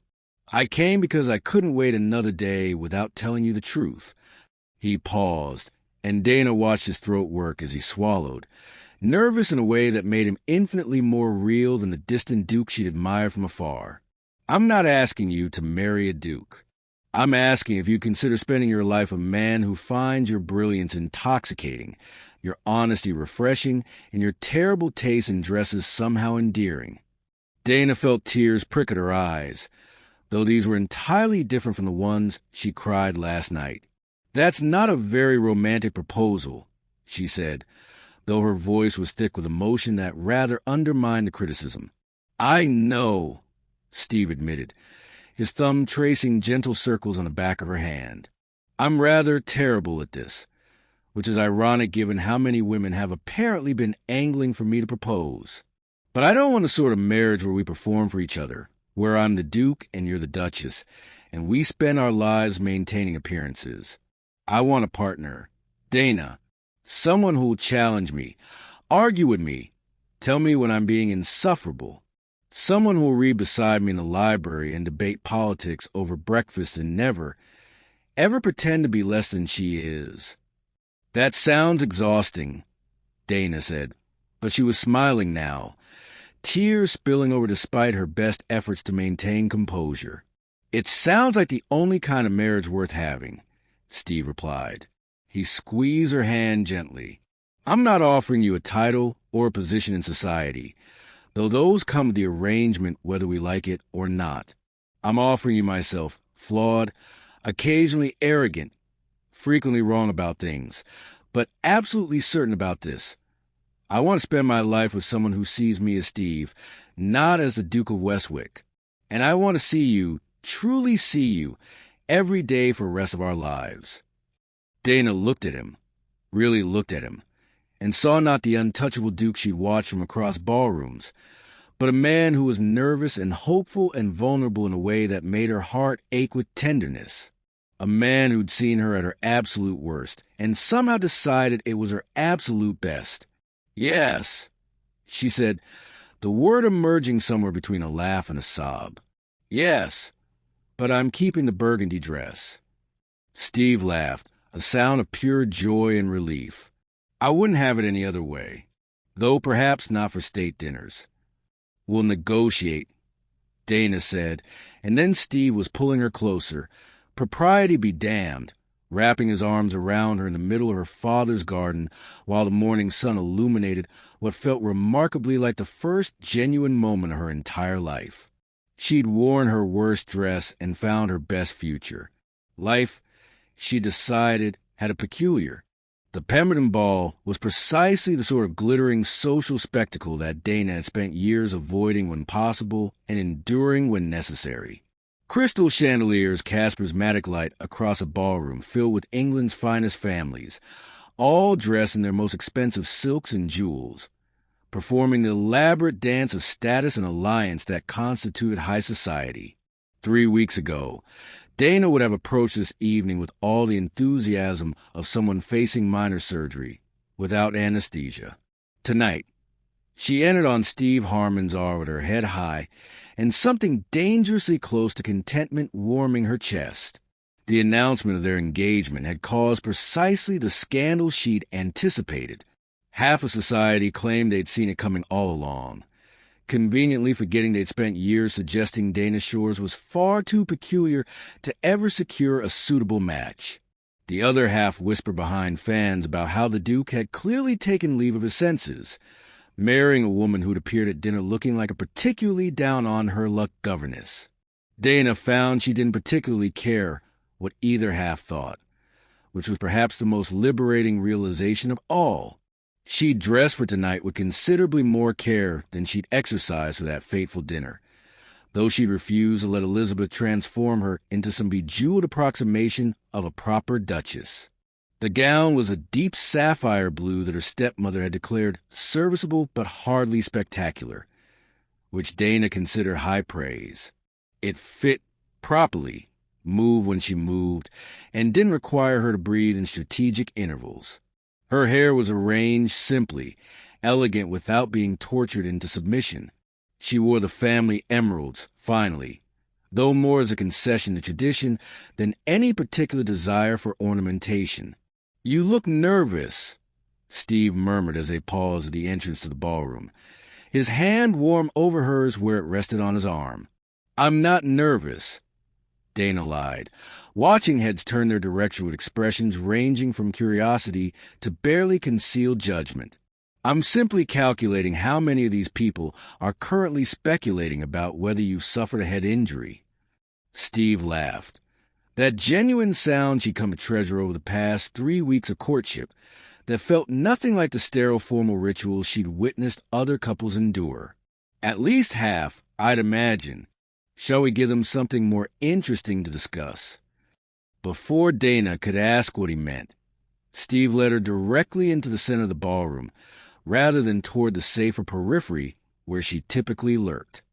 I came because I couldn't wait another day without telling you the truth. He paused, and Dana watched his throat work as he swallowed, nervous in a way that made him infinitely more real than the distant duke she'd admired from afar. I'm not asking you to marry a duke. I'm asking if you consider spending your life a man who finds your brilliance intoxicating, your honesty refreshing, and your terrible taste in dresses somehow endearing. Dana felt tears prick at her eyes, though these were entirely different from the ones she cried last night. That's not a very romantic proposal, she said, though her voice was thick with emotion that rather undermined the criticism. I know, Steve admitted, his thumb tracing gentle circles on the back of her hand. I'm rather terrible at this, which is ironic given how many women have apparently been angling for me to propose. But I don't want the sort of marriage where we perform for each other, where I'm the duke and you're the duchess, and we spend our lives maintaining appearances. I want a partner, Dana, someone who'll challenge me, argue with me, tell me when I'm being insufferable. Someone who will read beside me in the library and debate politics over breakfast and never, ever pretend to be less than she is. That sounds exhausting, Dana said, But she was smiling now, tears spilling over despite her best efforts to maintain composure. "It sounds like the only kind of marriage worth having," Steve replied. He squeezed her hand gently. "I'm not offering you a title or a position in society, though those come with the arrangement whether we like it or not. I'm offering you myself, flawed, occasionally arrogant, frequently wrong about things, but absolutely certain about this. I want to spend my life with someone who sees me as Steve, not as the Duke of Westwick. And I want to see you, truly see you, every day for the rest of our lives." Dana looked at him, really looked at him, and saw not the untouchable Duke she'd watched from across ballrooms, but a man who was nervous and hopeful and vulnerable in a way that made her heart ache with tenderness. A man who'd seen her at her absolute worst, and somehow decided it was her absolute best. "Yes," she said, the word emerging somewhere between a laugh and a sob. "Yes, but I'm keeping the burgundy dress." Steve laughed, a sound of pure joy and relief. "I wouldn't have it any other way, though perhaps not for state dinners." "We'll negotiate," Dana said, and then Steve was pulling her closer. Propriety be damned, wrapping his arms around her in the middle of her father's garden while the morning sun illuminated what felt remarkably like the first genuine moment of her entire life. She'd worn her worst dress and found her best future. Life, she decided, had a peculiar. The Pemberton Ball was precisely the sort of glittering social spectacle that Dana had spent years avoiding when possible and enduring when necessary. Crystal chandeliers cast prismatic light across a ballroom filled with England's finest families, all dressed in their most expensive silks and jewels, performing the elaborate dance of status and alliance that constituted high society. 3 weeks ago, Dana would have approached this evening with all the enthusiasm of someone facing minor surgery, without anesthesia. Tonight, she entered on Steve Harmon's arm with her head high and something dangerously close to contentment warming her chest. The announcement of their engagement had caused precisely the scandal she'd anticipated. Half of society claimed they'd seen it coming all along, conveniently forgetting they'd spent years suggesting Dana Shores was far too peculiar to ever secure a suitable match. The other half whispered behind fans about how the Duke had clearly taken leave of his senses, marrying a woman who'd appeared at dinner looking like a particularly down-on-her-luck governess. Dana found she didn't particularly care what either half thought, which was perhaps the most liberating realization of all. She'd dressed for tonight with considerably more care than she'd exercised for that fateful dinner, though she'd refused to let Elizabeth transform her into some bejeweled approximation of a proper duchess. The gown was a deep sapphire blue that her stepmother had declared serviceable but hardly spectacular, which Dana considered high praise. It fit properly, moved when she moved, and didn't require her to breathe in strategic intervals. Her hair was arranged simply, elegant without being tortured into submission. She wore the family emeralds, finally, though more as a concession to tradition than any particular desire for ornamentation. "You look nervous," Steve murmured as they paused at the entrance to the ballroom, his hand warm over hers where it rested on his arm. "I'm not nervous," Dana lied, watching heads turn their direction with expressions ranging from curiosity to barely concealed judgment. "I'm simply calculating how many of these people are currently speculating about whether you've suffered a head injury." Steve laughed. That genuine sound she'd come to treasure over the past 3 weeks of courtship that felt nothing like the sterile formal rituals she'd witnessed other couples endure. "At least half, I'd imagine. Shall we give them something more interesting to discuss?" Before Dana could ask what he meant, Steve led her directly into the center of the ballroom, rather than toward the safer periphery where she typically lurked.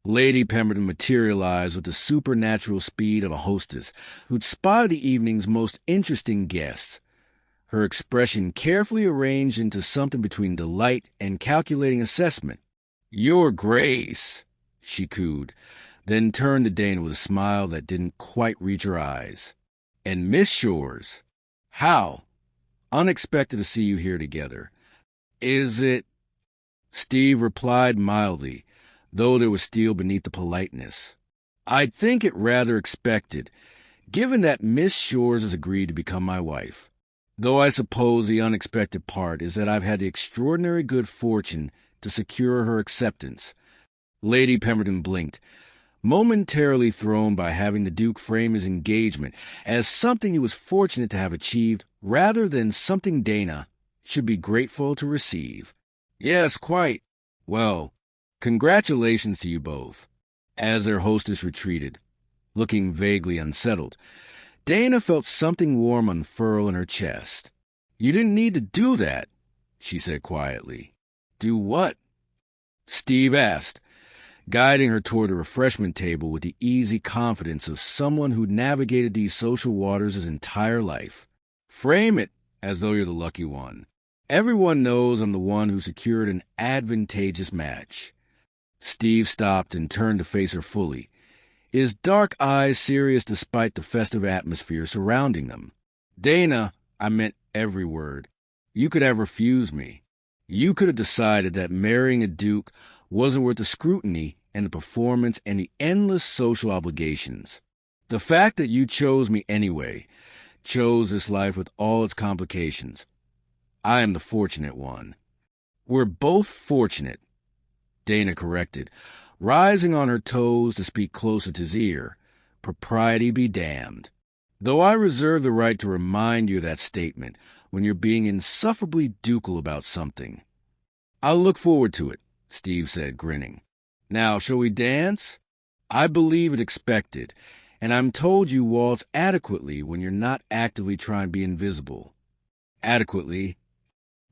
Lady Pemberton materialized with the supernatural speed of a hostess who'd spotted the evening's most interesting guests, her expression carefully arranged into something between delight and calculating assessment. "Your Grace," she cooed, then turned to Dana with a smile that didn't quite reach her eyes. "And Miss Shores, how unexpected to see you here together. Is it Steve replied mildly, though there was steel beneath the politeness. "I'd think it rather expected, given that Miss Shores has agreed to become my wife. Though I suppose the unexpected part is that I've had the extraordinary good fortune to secure her acceptance." Lady Pemberton blinked, momentarily thrown by having the Duke frame his engagement as something he was fortunate to have achieved rather than something Dana should be grateful to receive. "Yes, quite. Well, congratulations to you both." As their hostess retreated, looking vaguely unsettled, Dana felt something warm unfurl in her chest. "You didn't need to do that," she said quietly. "Do what?" Steve asked, guiding her toward the refreshment table with the easy confidence of someone who'd navigated these social waters his entire life. "Frame it as though you're the lucky one. Everyone knows I'm the one who secured an advantageous match." Steve stopped and turned to face her fully, his dark eyes serious despite the festive atmosphere surrounding them. "Dana, I meant every word. You could have refused me. You could have decided that marrying a duke wasn't worth the scrutiny and the performance and the endless social obligations. The fact that you chose me anyway, chose this life with all its complications. I am the fortunate one." "We're both fortunate," Dana corrected, rising on her toes to speak closer to his ear. "Propriety be damned. Though I reserve the right to remind you of that statement when you're being insufferably ducal about something." "I'll look forward to it," Steve said, grinning. "Now, shall we dance? I believe it expected, and I'm told you waltz adequately when you're not actively trying to be invisible." "Adequately?"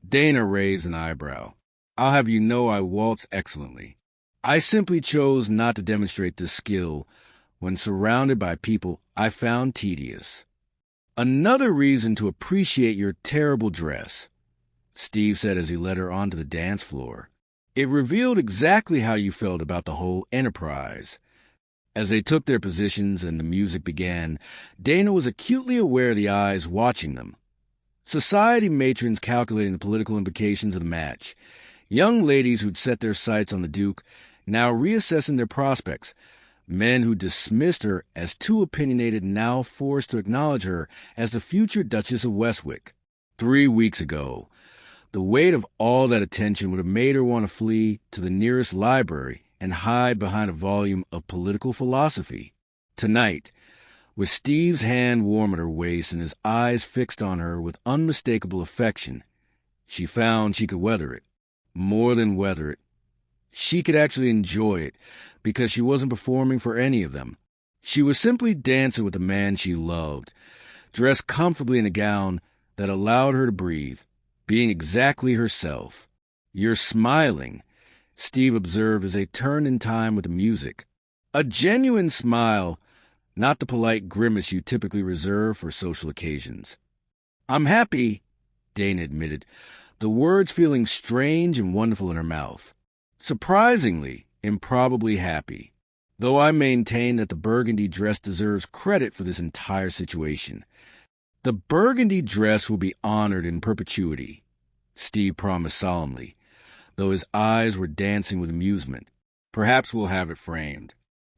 Dana raised an eyebrow. "I'll have you know I waltz excellently. I simply chose not to demonstrate this skill when surrounded by people I found tedious." "Another reason to appreciate your terrible dress," Steve said as he led her onto the dance floor. "It revealed exactly how you felt about the whole enterprise." As they took their positions and the music began, Dana was acutely aware of the eyes watching them. Society matrons calculating the political implications of the match. Young ladies who'd set their sights on the Duke, now reassessing their prospects. Men who dismissed her as too opinionated, now forced to acknowledge her as the future Duchess of Westwick. 3 weeks ago, the weight of all that attention would have made her want to flee to the nearest library and hide behind a volume of political philosophy. Tonight, with Steve's hand warm at her waist and his eyes fixed on her with unmistakable affection, she found she could weather it. More than weather it. She could actually enjoy it, because she wasn't performing for any of them. She was simply dancing with the man she loved, dressed comfortably in a gown that allowed her to breathe, being exactly herself. "You're smiling," Steve observed as they turned in time with the music. A genuine smile, not the polite grimace you typically reserve for social occasions. "I'm happy," Dana admitted, the words feeling strange and wonderful in her mouth. "Surprisingly, improbably happy. Though I maintain that the burgundy dress deserves credit for this entire situation. The burgundy dress will be honored in perpetuity," Steve promised solemnly, though his eyes were dancing with amusement. "Perhaps we'll have it framed.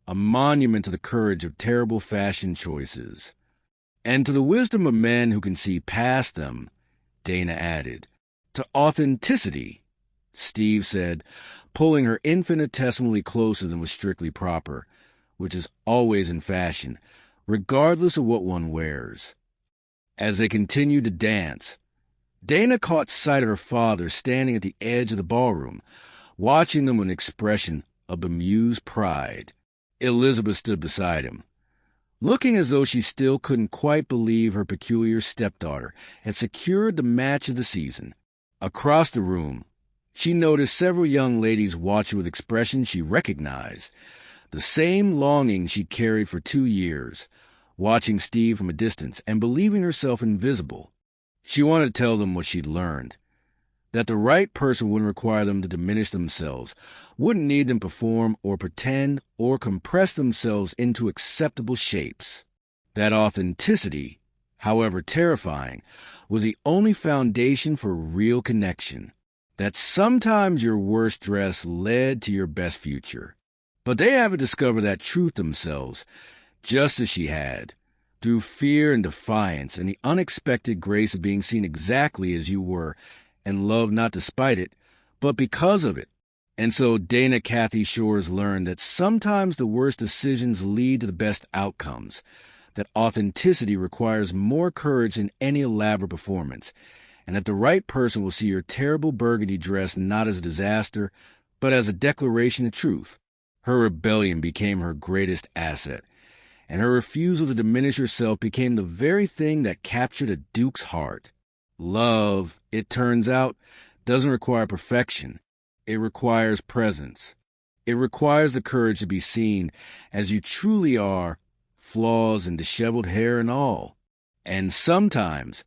A monument to the courage of terrible fashion choices. And to the wisdom of men who can see past them," Dana added. "To authenticity," Steve said, pulling her infinitesimally closer than was strictly proper, which is always in fashion, regardless of what one wears. As they continued to dance, Dana caught sight of her father standing at the edge of the ballroom, watching them with an expression of bemused pride. Elizabeth stood beside him, looking as though she still couldn't quite believe her peculiar stepdaughter had secured the match of the season. Across the room, she noticed several young ladies watching with expressions she recognized, the same longing she carried for 2 years, watching Steve from a distance and believing herself invisible. She wanted to tell them what she'd learned, that the right person wouldn't require them to diminish themselves, wouldn't need them to perform or pretend or compress themselves into acceptable shapes. That authenticity, however terrifying, was the only foundation for real connection. that sometimes your worst dress led to your best future. But they haven't discovered that truth themselves, just as she had, through fear and defiance and the unexpected grace of being seen exactly as you were and loved not despite it, but because of it. And so Dana Kathy Shores learned that sometimes the worst decisions lead to the best outcomes, that authenticity requires more courage than any elaborate performance, and that the right person will see your terrible burgundy dress not as a disaster, but as a declaration of truth. Her rebellion became her greatest asset, and her refusal to diminish herself became the very thing that captured a duke's heart. Love, it turns out, doesn't require perfection. It requires presence. It requires the courage to be seen as you truly are, flaws and disheveled hair and all. And sometimes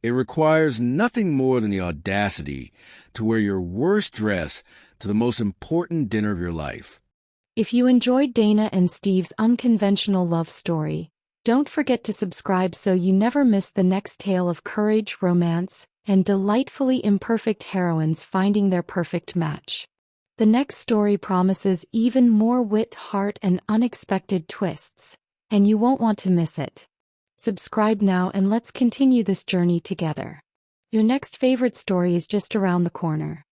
it requires nothing more than the audacity to wear your worst dress to the most important dinner of your life. If you enjoyed Dana and Steve's unconventional love story, don't forget to subscribe so you never miss the next tale of courage, romance, and delightfully imperfect heroines finding their perfect match. The next story promises even more wit, heart, and unexpected twists, and you won't want to miss it. Subscribe now and let's continue this journey together. Your next favorite story is just around the corner.